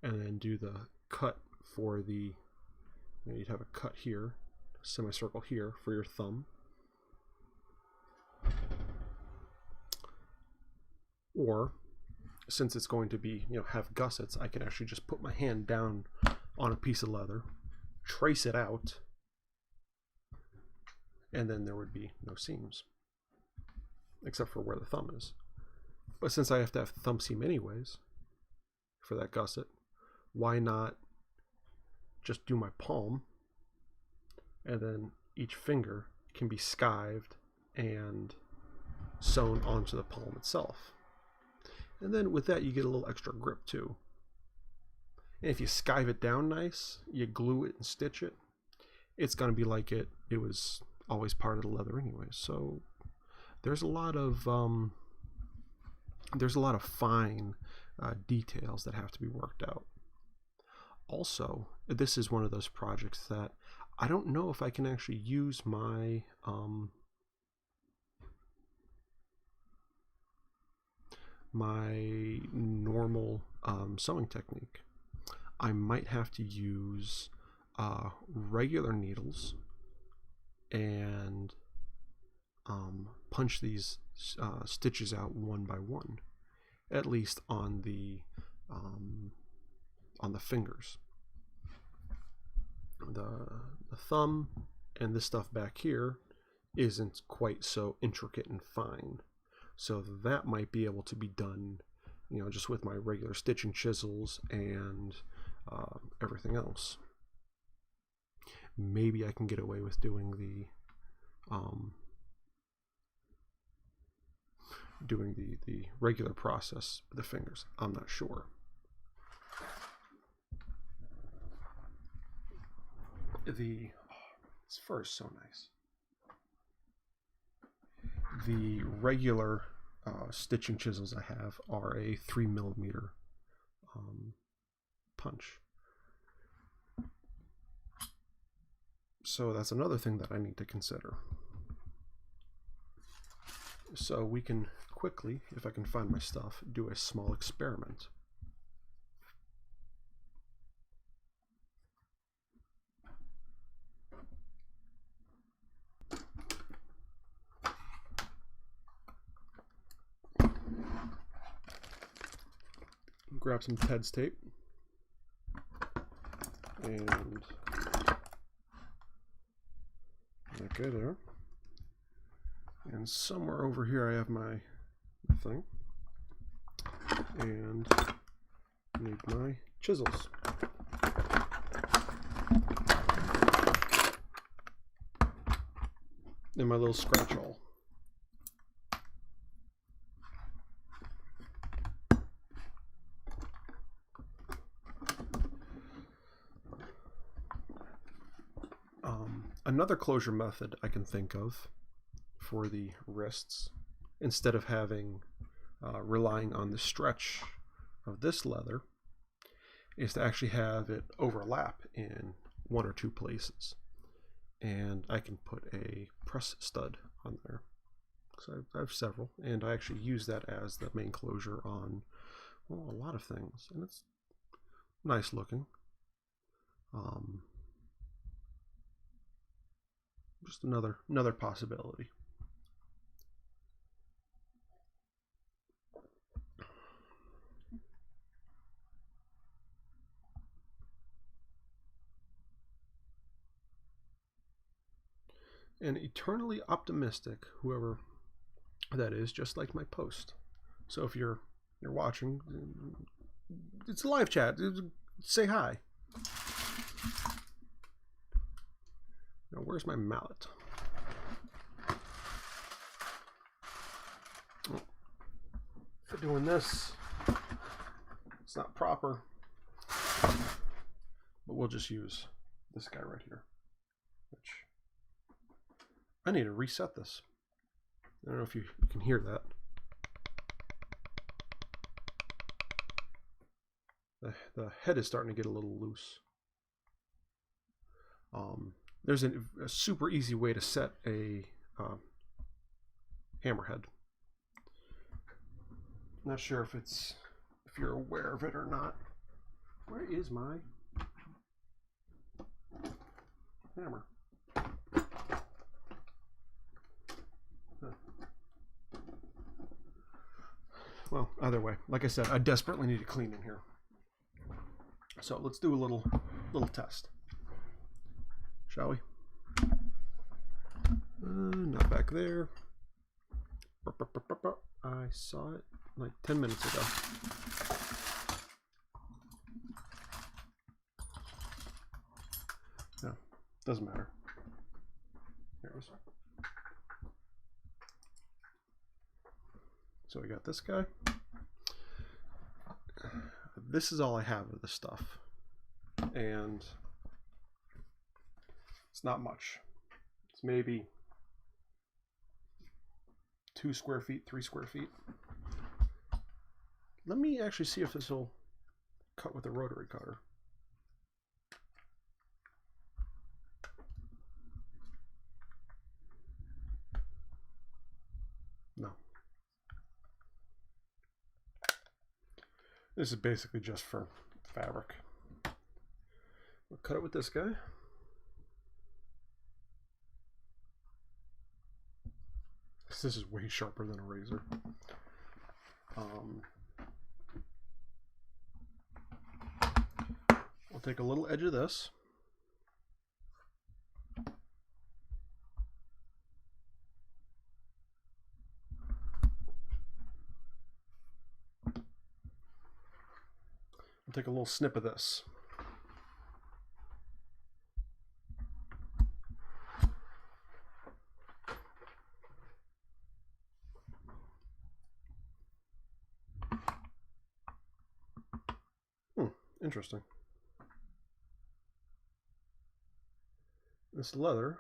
and then do the cut for the, you'd have a cut here, a semicircle here for your thumb. Or, since it's going to be, have gussets, I can actually just put my hand down on a piece of leather, trace it out, and then there would be no seams, except for where the thumb is. But since I have to have the thumb seam anyways for that gusset, why not just do my palm, and then each finger can be skived and sewn onto the palm itself. And then with that, you get a little extra grip too. And if you skive it down nice, you glue it and stitch it, it's going to be like it was always part of the leather anyway. So there's a lot of fine details that have to be worked out. Also, this is one of those projects that I don't know if I can actually use my my normal sewing technique. I might have to use regular needles and punch these stitches out one by one, at least on the fingers. The thumb and this stuff back here isn't quite so intricate and fine, so that might be able to be done, just with my regular stitching chisels and everything else. Maybe I can get away with doing the regular process with the fingers. I'm not sure. This fur is so nice. The regular stitching chisels I have are a 3mm punch. So that's another thing that I need to consider. So we can quickly, if I can find my stuff, do a small experiment. Grab some Ted's tape and okay there, and somewhere over here I have my thing, and need my chisels. And my little scratch hole. Another closure method I can think of for the wrists, instead of having relying on the stretch of this leather, is to actually have it overlap in one or two places, and I can put a press stud on there. So I have several, and I actually use that as the main closure on, well, a lot of things, and it's nice looking. Just another possibility. And eternally optimistic, whoever that is, just like my post. So if you're watching, it's a live chat. Say hi. Now, where's my mallet? for doing this. It's not proper, but we'll just use this guy right here, which I need to reset this. I don't know if you can hear that. The head is starting to get a little loose. There's a super easy way to set a hammerhead. Not sure if you're aware of it or not. Where is my hammer? Huh. Well, either way, like I said, I desperately need to clean in here. So let's do a little test, shall we? Not back there. I saw it like 10 minutes ago. No, doesn't matter. Here it is. So we got this guy. This is all I have of this stuff, and it's not much. It's maybe 2 square feet, 3 square feet. Let me actually see if this will cut with a rotary cutter. No. This is basically just for fabric. We'll cut it with this guy. This is way sharper than a razor. We'll take a little edge of this. We'll take a little snip of this. Interesting. This leather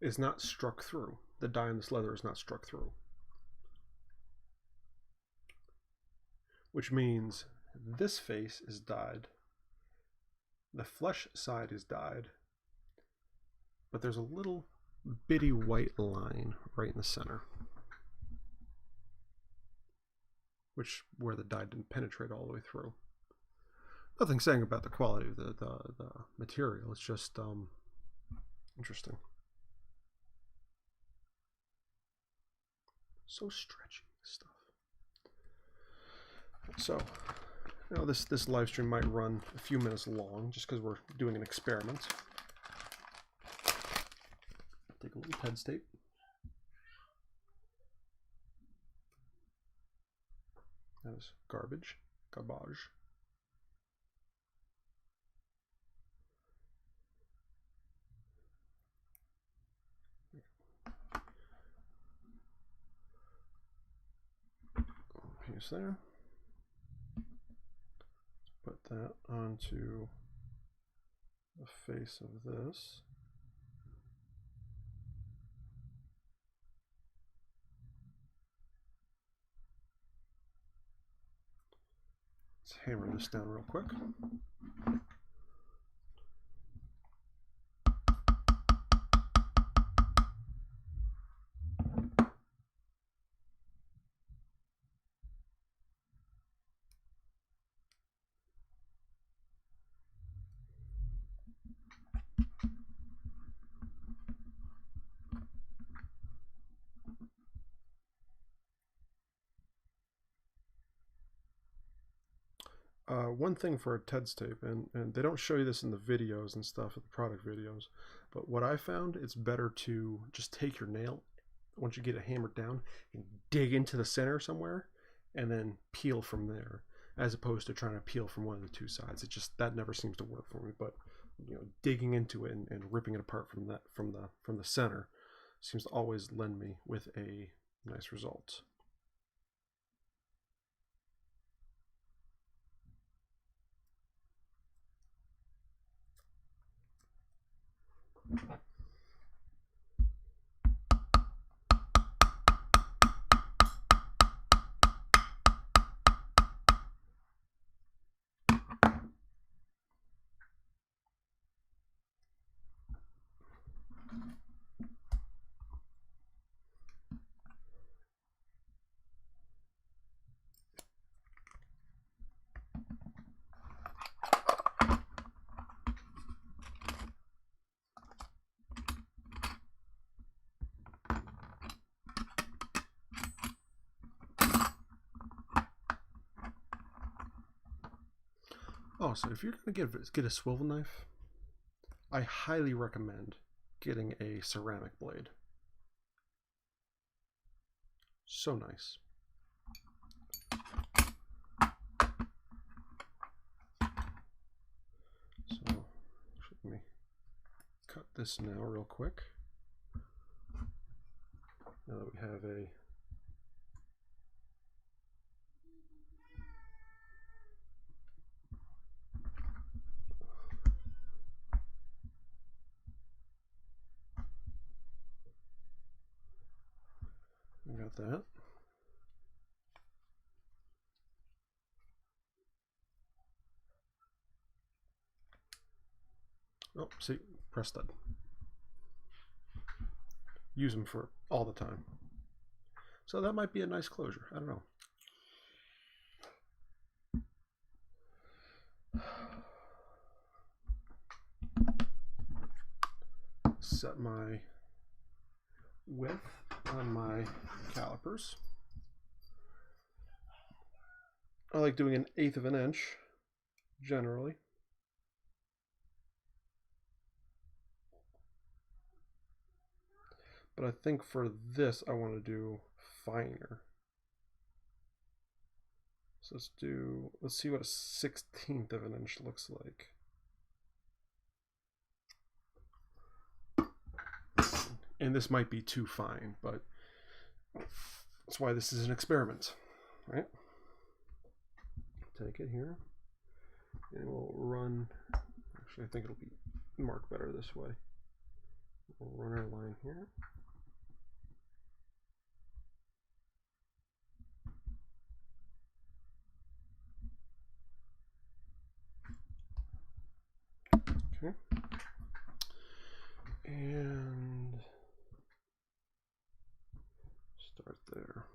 is not struck through. The dye in this leather is not struck through. Which means this face is dyed. The flesh side is dyed. But there's a little bitty white line right in the center, where the dye didn't penetrate all the way through. Nothing saying about the quality of the material. It's just interesting. So stretchy stuff. So, you know, this live stream might run a few minutes long just because we're doing an experiment. Take a little head tape. That is garbage. Piece there. Put that onto the face of this. Let's hammer this down real quick. One thing for a TEDS tape, and they don't show you this in the videos and stuff, the product videos, but what I found, it's better to just take your nail, once you get it hammered down, and dig into the center somewhere, and then peel from there, as opposed to trying to peel from one of the two sides. It just, that never seems to work for me, but you know, digging into it and ripping it apart from the center seems to always lend me with a nice result. Oh, so if you're going to get a swivel knife, I highly recommend getting a ceramic blade. So nice. So let me cut this now real quick. Now that we have a got that. Oh, see, press that. Use them for all the time. So that might be a nice closure. I don't know. Set my width on my calipers. I like doing 1/8 of an inch generally. But I think for this I want to do finer. So let's see what a 1/16 of an inch looks like. And this might be too fine, but that's why this is an experiment, right? Take it here, and we'll run, actually I think it'll be marked better this way. We'll run our line here. Okay. And start there.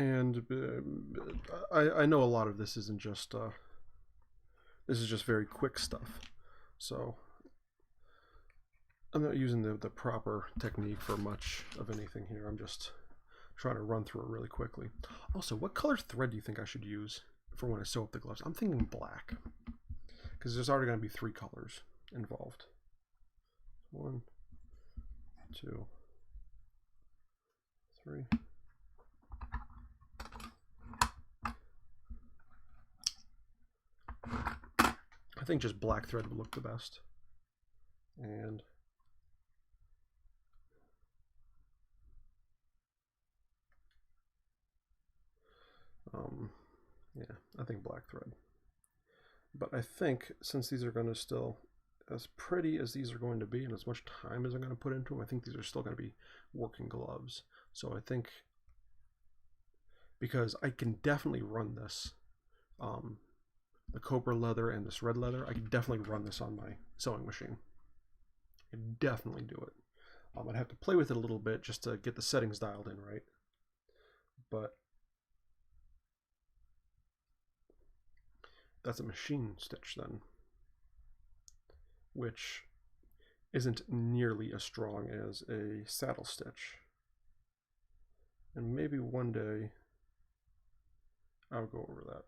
And I know a lot of this isn't just this is just very quick stuff, so I'm not using the proper technique for much of anything here. I'm just trying to run through it really quickly. Also, what color thread do you think I should use for when I sew up the gloves? I'm thinking black, because there's already going to be 3 colors involved. 1, 2, 3. I think just black thread would look the best. And yeah, I think black thread. But I think since these are going to still, as pretty as these are going to be and as much time as I'm going to put into them, I think these are still going to be working gloves. So I think, because I can definitely run this, the cobra leather and this red leather, I can definitely run this on my sewing machine. I can definitely do it. I'd have to play with it a little bit just to get the settings dialed in right. But that's a machine stitch then, which isn't nearly as strong as a saddle stitch. And maybe one day I'll go over that.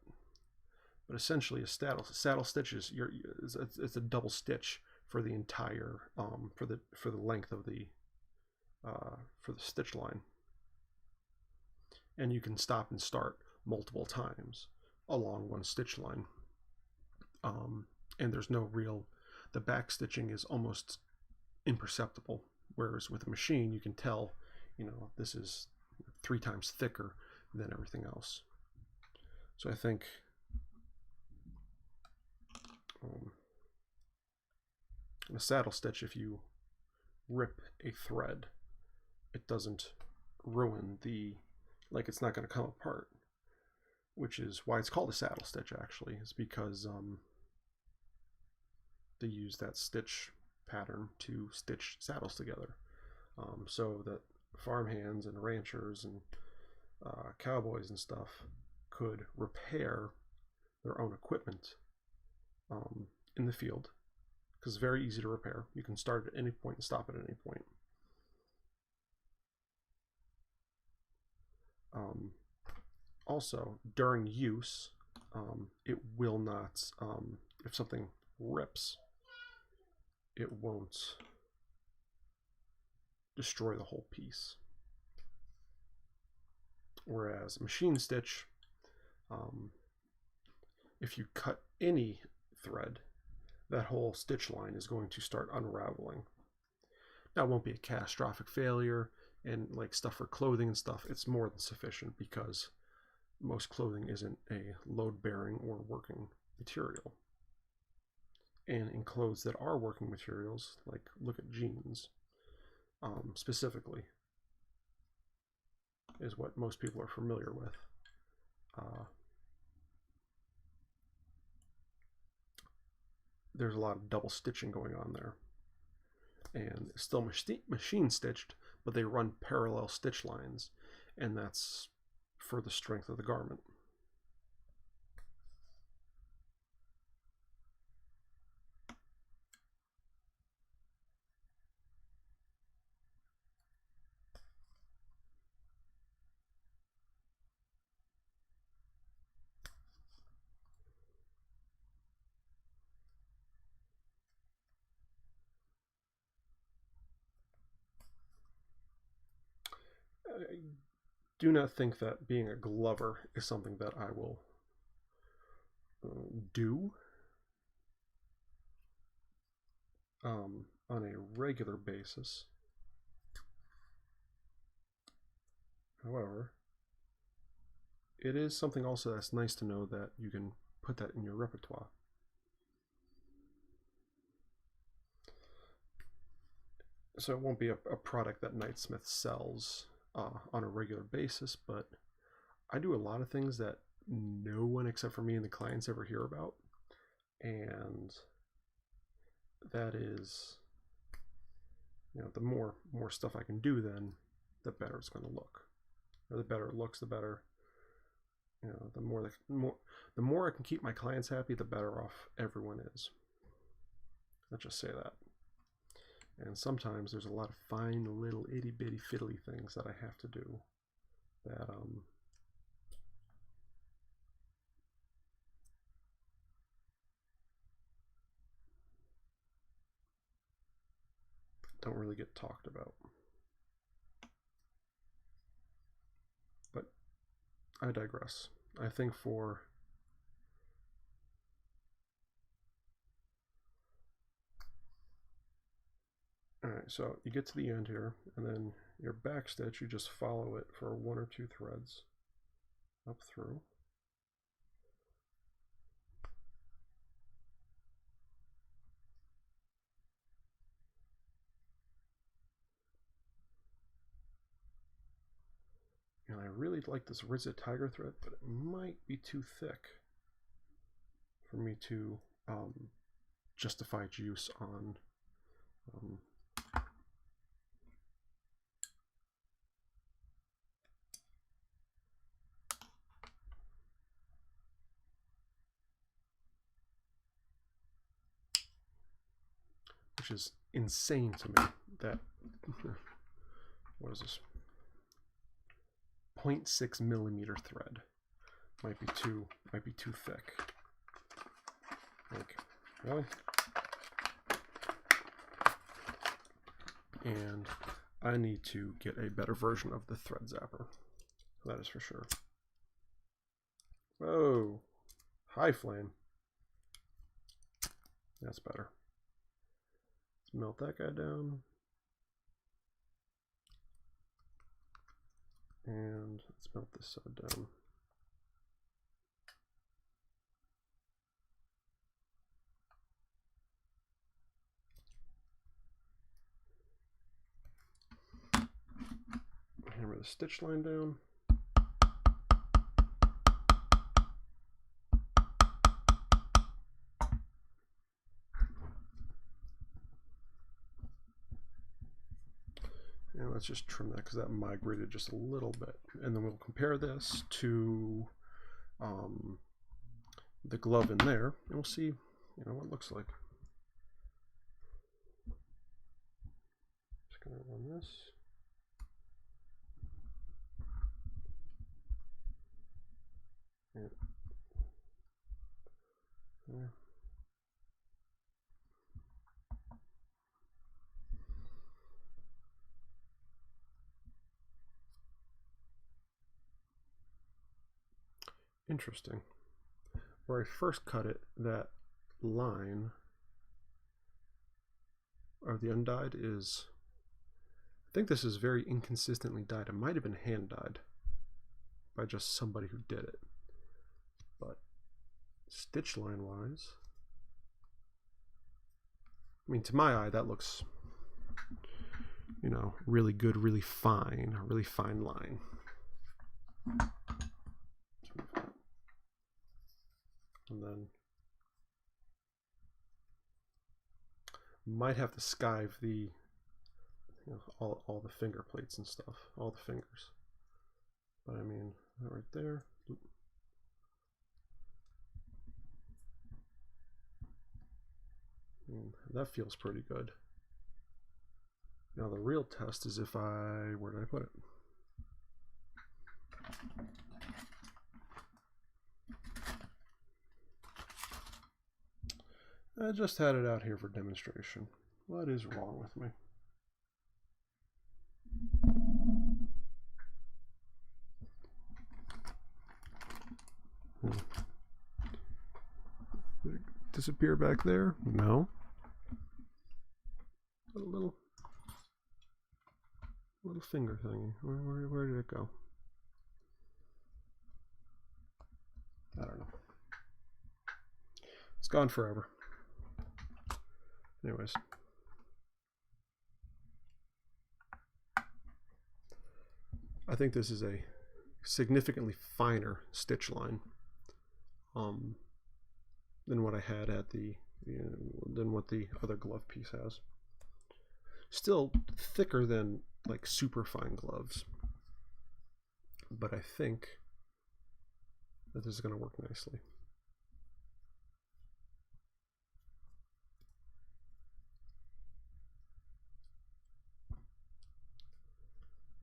But essentially, a saddle stitch is it's a double stitch for the entire for the length of the for the stitch line, and you can stop and start multiple times along one stitch line, and there's no real, the back stitching is almost imperceptible, whereas with a machine you can tell, you know, this is 3 times thicker than everything else. So I think in a saddle stitch, if you rip a thread, it doesn't ruin the, like, it's not going to come apart, which is why it's called a saddle stitch, actually, is because they use that stitch pattern to stitch saddles together, so that farmhands and ranchers and cowboys and stuff could repair their own equipment in the field, because it's very easy to repair. You can start at any point and stop at any point. Also, during use, it will not, if something rips, it won't destroy the whole piece. Whereas machine stitch, if you cut any thread, that whole stitch line is going to start unraveling. Now, it won't be a catastrophic failure, and like stuff for clothing and stuff, it's more than sufficient, because most clothing isn't a load-bearing or working material. And in clothes that are working materials, like look at jeans, specifically, is what most people are familiar with. There's a lot of double stitching going on there, and it's still machine stitched, but they run parallel stitch lines, and that's for the strength of the garment. I do not think that being a glover is something that I will do on a regular basis. However, it is something also that's nice to know that you can put that in your repertoire. So it won't be a product that Knightsmith sells on a regular basis, but I do a lot of things that no one except for me and the clients ever hear about, and that is, you know, the more stuff I can do, then the better it's going to look, or the better it looks, the better, you know, the more I can keep my clients happy, the better off everyone is. Let's just say that. And sometimes there's a lot of fine little itty bitty fiddly things that I have to do that don't really get talked about. But I digress. I think for alright, so you get to the end here, and then your back stitch, you just follow it for 1 or 2 threads up through. And I really like this Rizit Tiger thread, but it might be too thick for me to justify its use on which is insane to me that what is this, 0.6 millimeter thread might be too thick. Like, really? and I need to get a better version of the thread zapper. That is for sure. Oh, high flame. That's better. Let's melt that guy down. And let's melt this side down. Hammer the stitch line down. And let's just trim that because that migrated just a little bit. And then we'll compare this to the glove in there, and we'll see, what it looks like. Just gonna run this. Yeah. There. Interesting. Where I first cut it, that line of the undyed is, I think this is very inconsistently dyed. It might have been hand dyed by just somebody who did it. But stitch line wise, I mean, to my eye, that looks, really good, really fine, a really fine line. And then might have to skive the all the finger plates and stuff, all the fingers. But I mean, right there. And that feels pretty good. Now the real test is if where did I put it? I just had it out here for demonstration. What is wrong with me? Did it disappear back there? No. A little finger thingy. Where did it go? I don't know. It's gone forever. Anyways. I think this is a significantly finer stitch line than what I had at than what the other glove piece has. Still thicker than like super fine gloves, but I think that this is going to work nicely.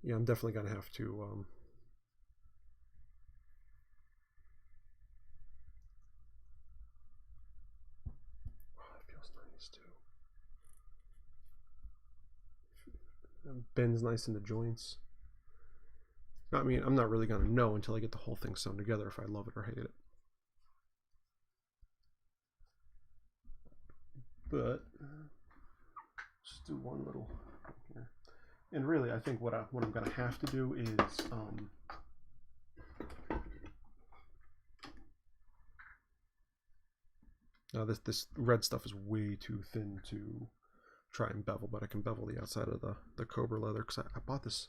Yeah, I'm definitely going to have to oh, that feels nice too. It bends nice in the joints. I mean, I'm not really going to know until I get the whole thing sewn together if I love it or hate it. But just do one little here. And really, I think what I'm going to have to do is now this red stuff is way too thin to try and bevel, but I can bevel the outside of the Cobra leather because I bought this.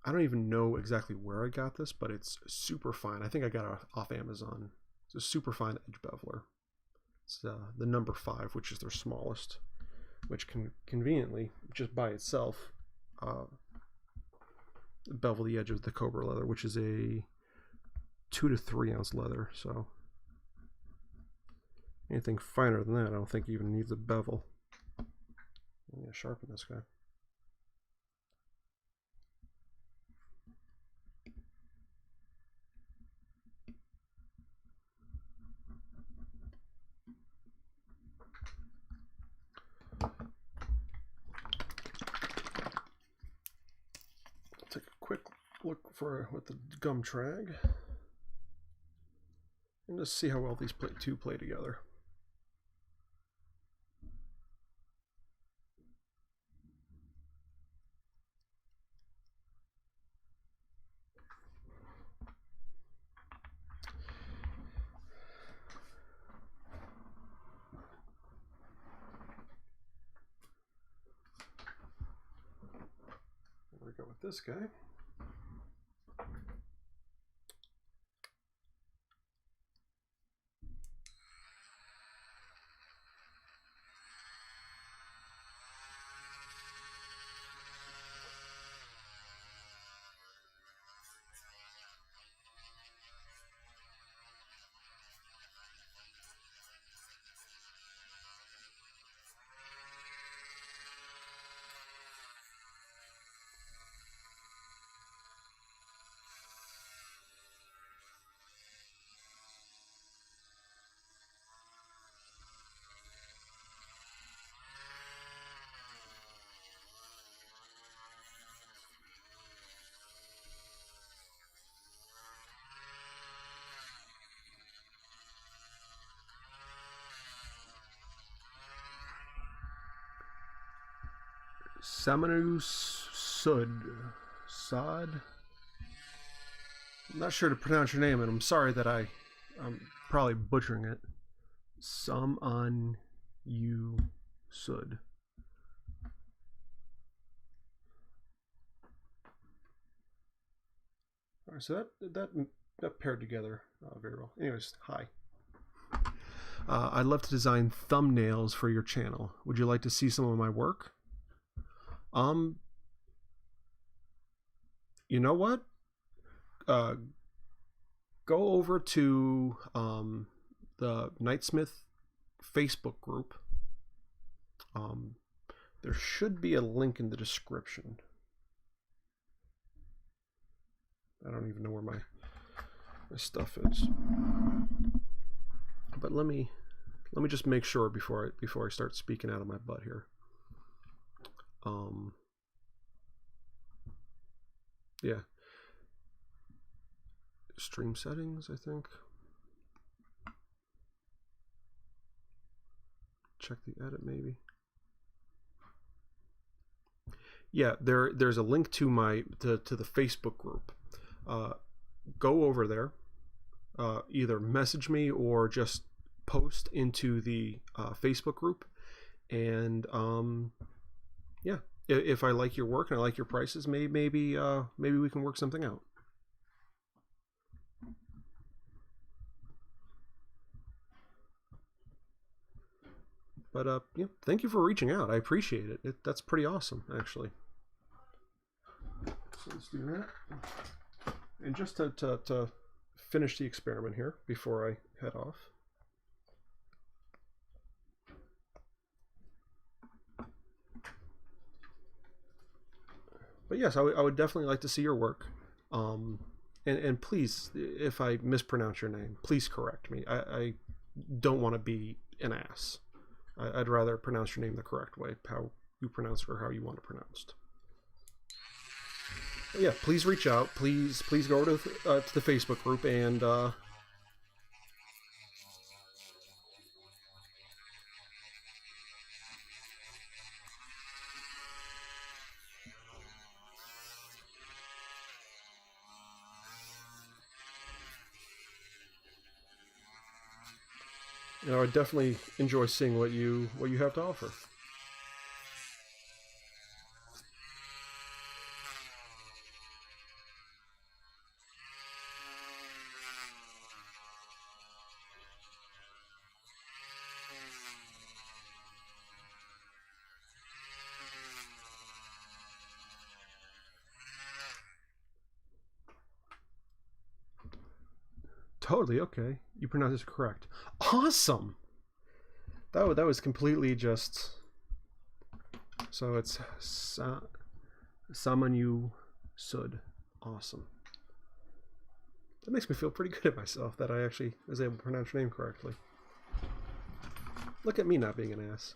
I don't even know exactly where I got this, but it's super fine. I think I got it off Amazon. It's a super fine edge beveler. It's the number 5, which is their smallest, which can conveniently, just by itself, bevel the edge of the Cobra leather, which is a 2 to 3 ounce leather. So anything finer than that, I don't think even needs a bevel. I'm gonna sharpen this guy. look for with the gum trag and just see how well these two play together. There we go with this guy. Sod. I'm not sure to pronounce your name, and I'm sorry that I'm probably butchering it. Sud. All right, so that paired together very well. Anyways, hi. I'd love to design thumbnails for your channel. Would you like to see some of my work? You know what? Go over to the Knightsmith Facebook group. There should be a link in the description. I don't even know where my stuff is. But let me just make sure before I start speaking out of my butt here. Yeah. Stream settings, I think. Check the edit maybe. Yeah, there's a link to to the Facebook group. Go over there. Either message me or just post into the Facebook group, and yeah, if I like your work and I like your prices, maybe we can work something out. But yeah, thank you for reaching out. I appreciate it. That's pretty awesome, actually. So let's do that. And just to finish the experiment here before I head off. But yes, I would definitely like to see your work. And please, if I mispronounce your name, please correct me. I don't want to be an ass. I'd rather pronounce your name the correct way, how you pronounce it or how you want it pronounced. But yeah, please reach out. Please go to the Facebook group and you know, I definitely enjoy seeing what you have to offer. Totally okay. You pronounced it correct. Awesome. That was completely just. So it's Samanu Sud. Awesome. That makes me feel pretty good at myself that I actually was able to pronounce your name correctly. Look at me not being an ass.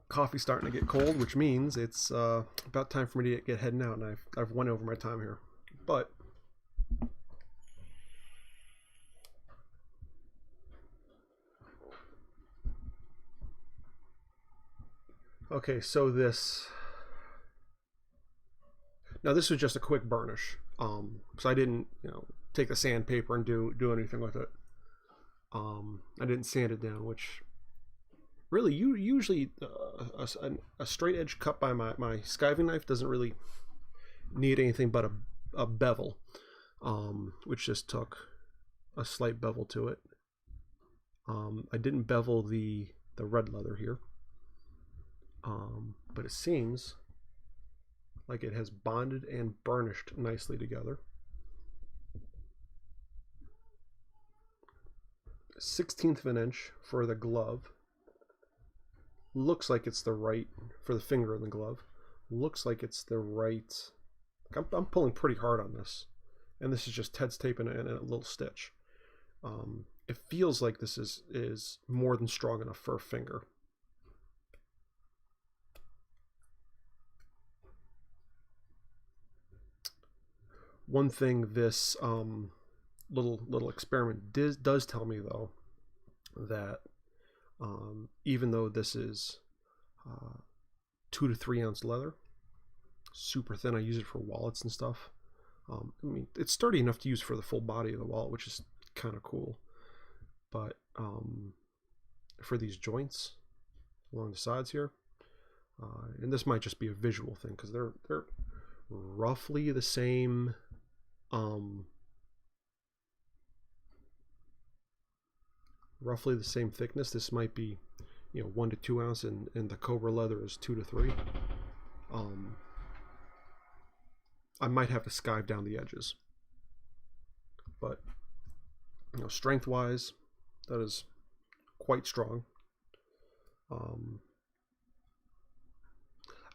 coffee's starting to get cold, which means it's about time for me to get heading out, and I've went over my time here. But okay, so this was just a quick burnish, so I didn't, take the sandpaper and do anything with it. I didn't sand it down, which really usually a straight edge cut by my skiving knife doesn't really need anything but a bevel, which just took a slight bevel to it. I didn't bevel the red leather here, but it seems like it has bonded and burnished nicely together. 1/16 of an inch for the glove. Looks like it's the right, for the finger in the glove, looks like it's the right. I'm pulling pretty hard on this, and this is just Ted's tape and a little stitch. It feels like this is more than strong enough for a finger. One thing this little experiment does tell me, though, that even though this is 2 to 3 ounce leather, super thin, I use it for wallets and stuff. I mean, it's sturdy enough to use for the full body of the wallet, which is kind of cool. But for these joints along the sides here, and this might just be a visual thing because they're roughly the same. Roughly the same thickness. This might be 1 to 2 ounce, and the Cobra leather is 2 to 3. I might have to skive down the edges, but strength wise, that is quite strong. I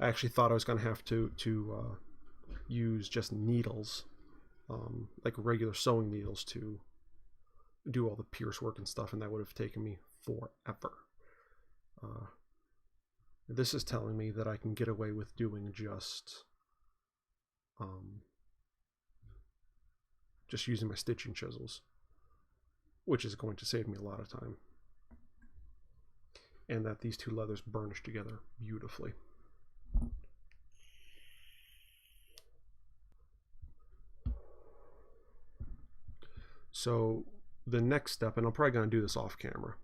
actually thought I was going to have to use just needles, like regular sewing needles, to do all the pierce work and stuff, and that would have taken me forever. This is telling me that I can get away with doing just using my stitching chisels, which is going to save me a lot of time, and that these two leathers burnish together beautifully. So the next step, and I'm probably going to do this off camera,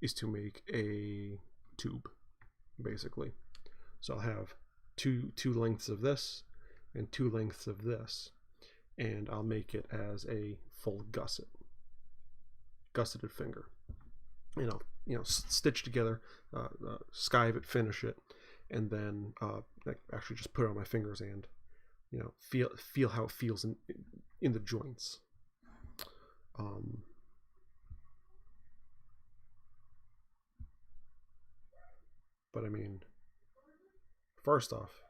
is to make a tube, basically. So I'll have two lengths of this and 2 lengths of this, and I'll make it as a full gusseted finger. Stitch together, skive it, finish it, and then actually just put it on my fingers and feel how it feels in the joints. But I mean, first off,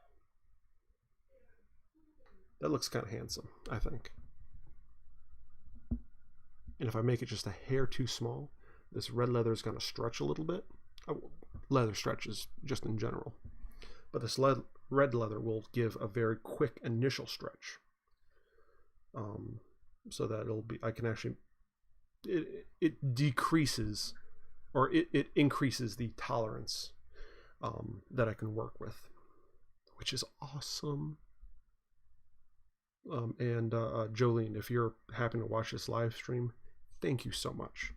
that looks kind of handsome, I think. And if I make it just a hair too small, this red leather is going to stretch a little bit. Leather stretches just in general, but this red leather will give a very quick initial stretch, so that I can actually, it decreases, or it increases the tolerance that I can work with, which is awesome. And Jolene, if you're happy to watch this live stream, thank you so much.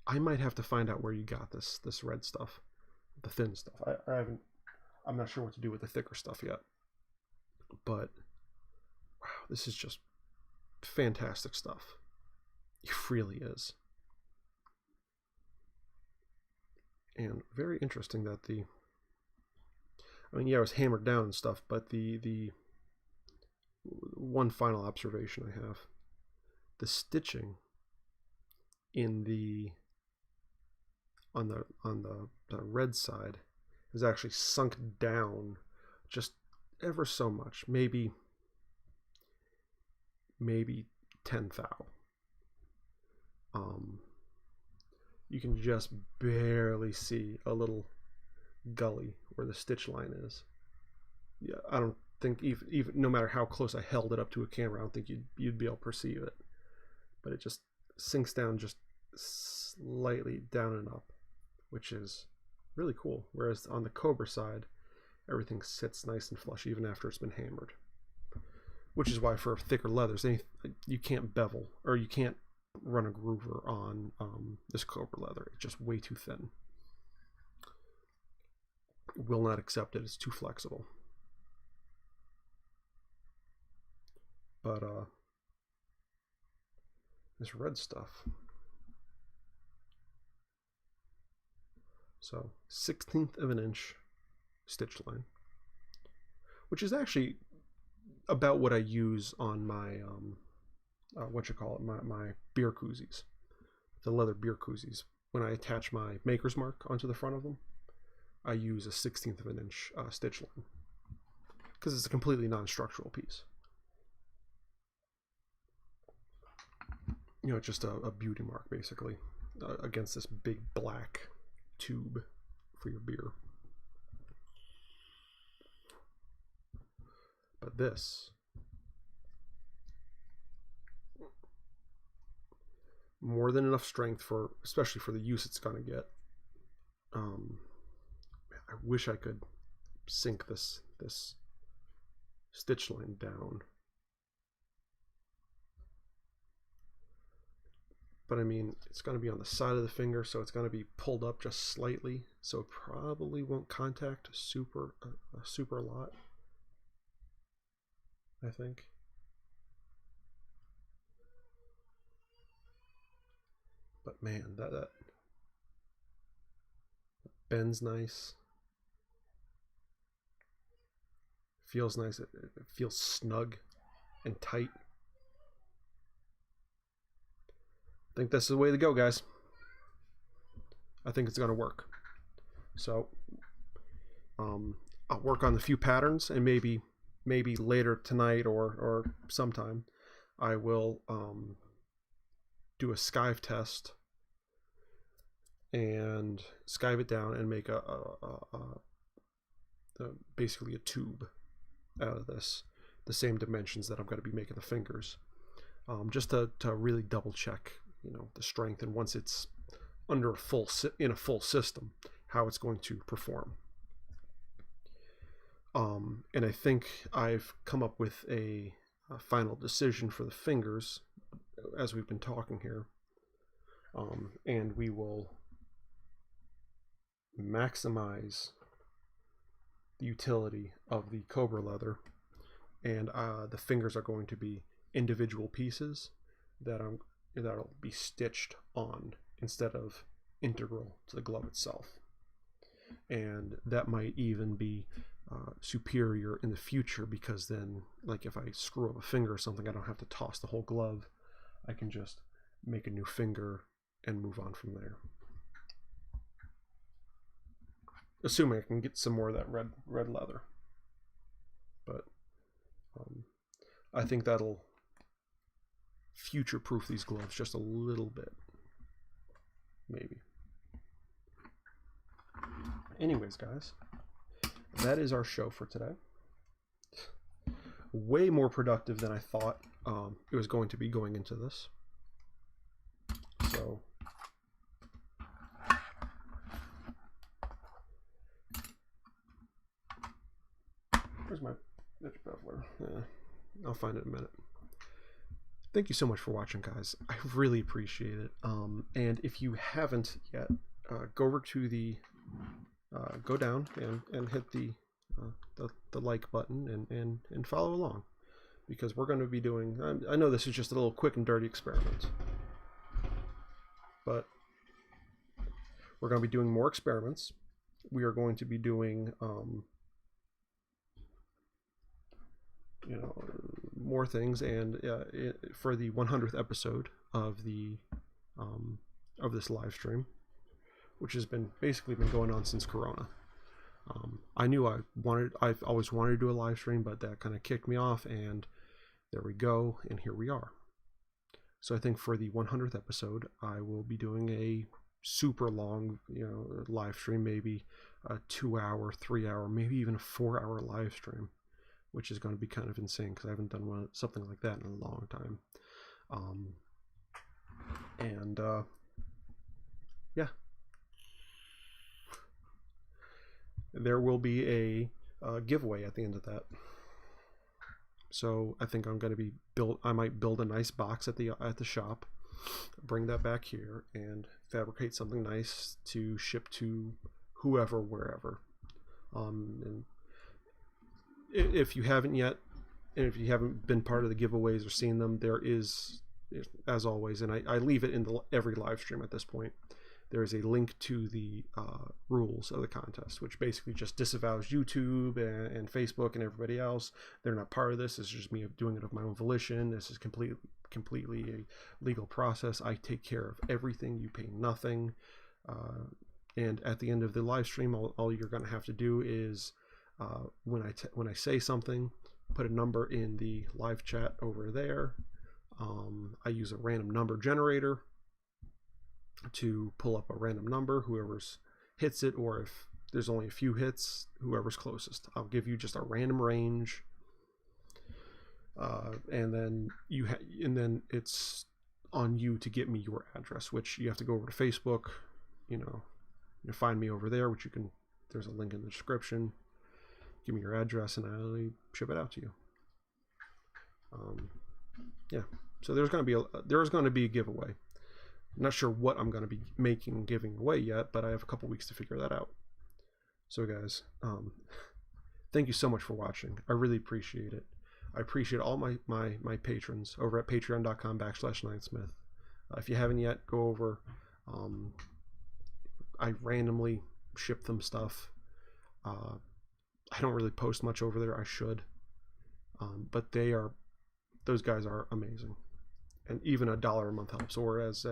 I might have to find out where you got this red stuff, the thin stuff. I'm not sure what to do with the thicker stuff yet, but wow, this is just fantastic stuff. It really is. And very interesting that it was hammered down and stuff, but the one final observation I have, the stitching in on the red side is actually sunk down just ever so much, maybe 10 thou. you can just barely see a little gully where the stitch line is. Yeah, I don't think even no matter how close I held it up to a camera, I don't think you'd be able to perceive it. But it just sinks down just slightly down and up, which is really cool. Whereas on the Cobra side, everything sits nice and flush even after it's been hammered. Which is why for thicker leathers, you can't bevel, or you can't run a groover on this Cobra leather. It's just way too thin. Will not accept it. It's too flexible. But this red stuff. So 1/16 of an inch stitch line, which is actually about what I use on my my beer koozies, the leather beer koozies. When I attach my maker's mark onto the front of them, I use a 1/16 of an inch stitch line because it's a completely non-structural piece. You know, just a beauty mark basically against this big black tube for your beer. But this, more than enough strength for, especially for the use it's gonna get. I wish I could sink this stitch line down. But I mean, it's going to be on the side of the finger, so it's going to be pulled up just slightly, so it probably won't contact super a lot, I think. But man, that bends nice. Feels nice. It feels snug and tight. I think this is the way to go, guys. I think it's going to work. So I'll work on the few patterns, and maybe later tonight or sometime I will do a skive test and skive it down and make basically a tube out of this, the same dimensions that I'm going to be making the fingers, just to really double check, you know, the strength, and once it's under in a full system, how it's going to perform. And I think I've come up with a final decision for the fingers as we've been talking here, and we will maximize the utility of the Cobra leather, and the fingers are going to be individual pieces that'll be stitched on instead of integral to the glove itself. And that might even be superior in the future, because then, like, if I screw up a finger or something, I don't have to toss the whole glove. I can just make a new finger and move on from there, assuming I can get some more of that red leather. But I think that'll future-proof these gloves just a little bit, maybe. Anyways, guys, that is our show for today. Way more productive than I thought it was going to be going into this. So where's my Beveler? I'll find it in a minute. Thank you so much for watching, guys. I really appreciate it. And if you haven't yet, go over to the go down and hit the like button and follow along, because we're going to be doing, I know this is just a little quick and dirty experiment, but we're going to be doing more experiments. We are going to be doing you know, more things, and for the 100th episode of this live stream, which has basically been going on since Corona. I knew I've always wanted to do a live stream, but that kind of kicked me off, and there we go, and here we are. So I think for the 100th episode, I will be doing a super long, live stream, maybe a 2-hour, 3-hour, maybe even a 4-hour live stream, which is going to be kind of insane because I haven't done something like that in a long time. Yeah, there will be a giveaway at the end of that. So I think I'm going to I might build a nice box at the shop, bring that back here, and fabricate something nice to ship to whoever, wherever. And if you haven't yet, and if you haven't been part of the giveaways or seen them, there is, as always, and I leave it in every live stream at this point, there is a link to the rules of the contest, which basically just disavows YouTube and Facebook and everybody else. They're not part of this. This is just me doing it of my own volition. This is completely a legal process. I take care of everything. You pay nothing. And at the end of the live stream, all you're going to have to do is, when I say something, put a number in the live chat over there. I use a random number generator to pull up a random number. Whoever's hits it, or if there's only a few hits, whoever's closest. I'll give you just a random range, and then it's on you to get me your address, which you have to go over to Facebook. You find me over there, which you can. There's a link in the description. Give me your address, and I'll ship it out to you. Yeah. So there's going to be a giveaway. I'm not sure what I'm going to be making and giving away yet, but I have a couple weeks to figure that out. So guys, thank you so much for watching. I really appreciate it. I appreciate all my patrons over at patreon.com/Knightsmith. If you haven't yet, go over. I randomly ship them stuff. I don't really post much over there. I should. But those guys are amazing. And even $1 a month helps. Or as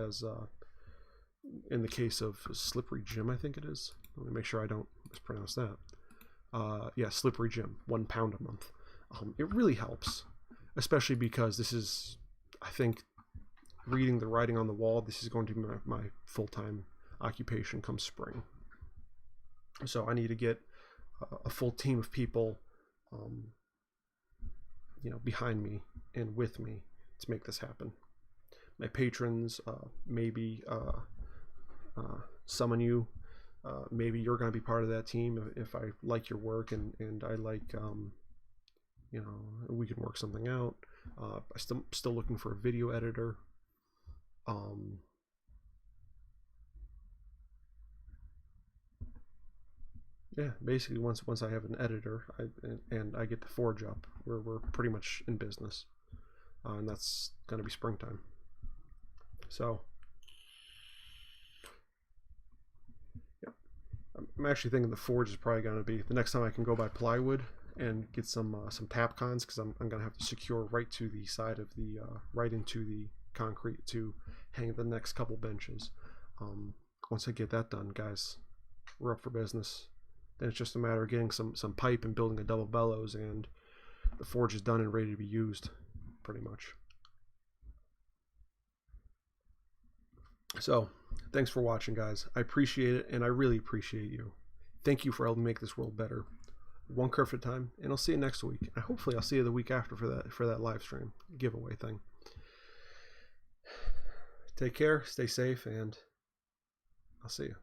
in the case of Slippery Jim, I think it is. Let me make sure I don't mispronounce that. Yeah, Slippery Jim, £1 a month. It really helps, especially because this is, I think, reading the writing on the wall. This is going to be my full-time occupation come spring. So I need to get a full team of people, behind me and with me to make this happen. My patrons, maybe summon you. Maybe you're going to be part of that team if I like your work and I like, we can work something out. I'm still looking for a video editor. Yeah, basically once I have an editor and I get the forge up, we're pretty much in business, and that's going to be springtime. So, yeah, I'm actually thinking the forge is probably going to be the next time I can go buy plywood and get some tap cons, because I'm going to have to secure right to the side of the right into the concrete to hang the next couple benches. Once I get that done, guys, we're up for business. Then it's just a matter of getting some pipe and building a double bellows, and the forge is done and ready to be used, pretty much. So, thanks for watching, guys. I appreciate it, and I really appreciate you. Thank you for helping make this world better, one kerf at a time, and I'll see you next week. And hopefully I'll see you the week after for that live stream giveaway thing. Take care, stay safe, and I'll see you.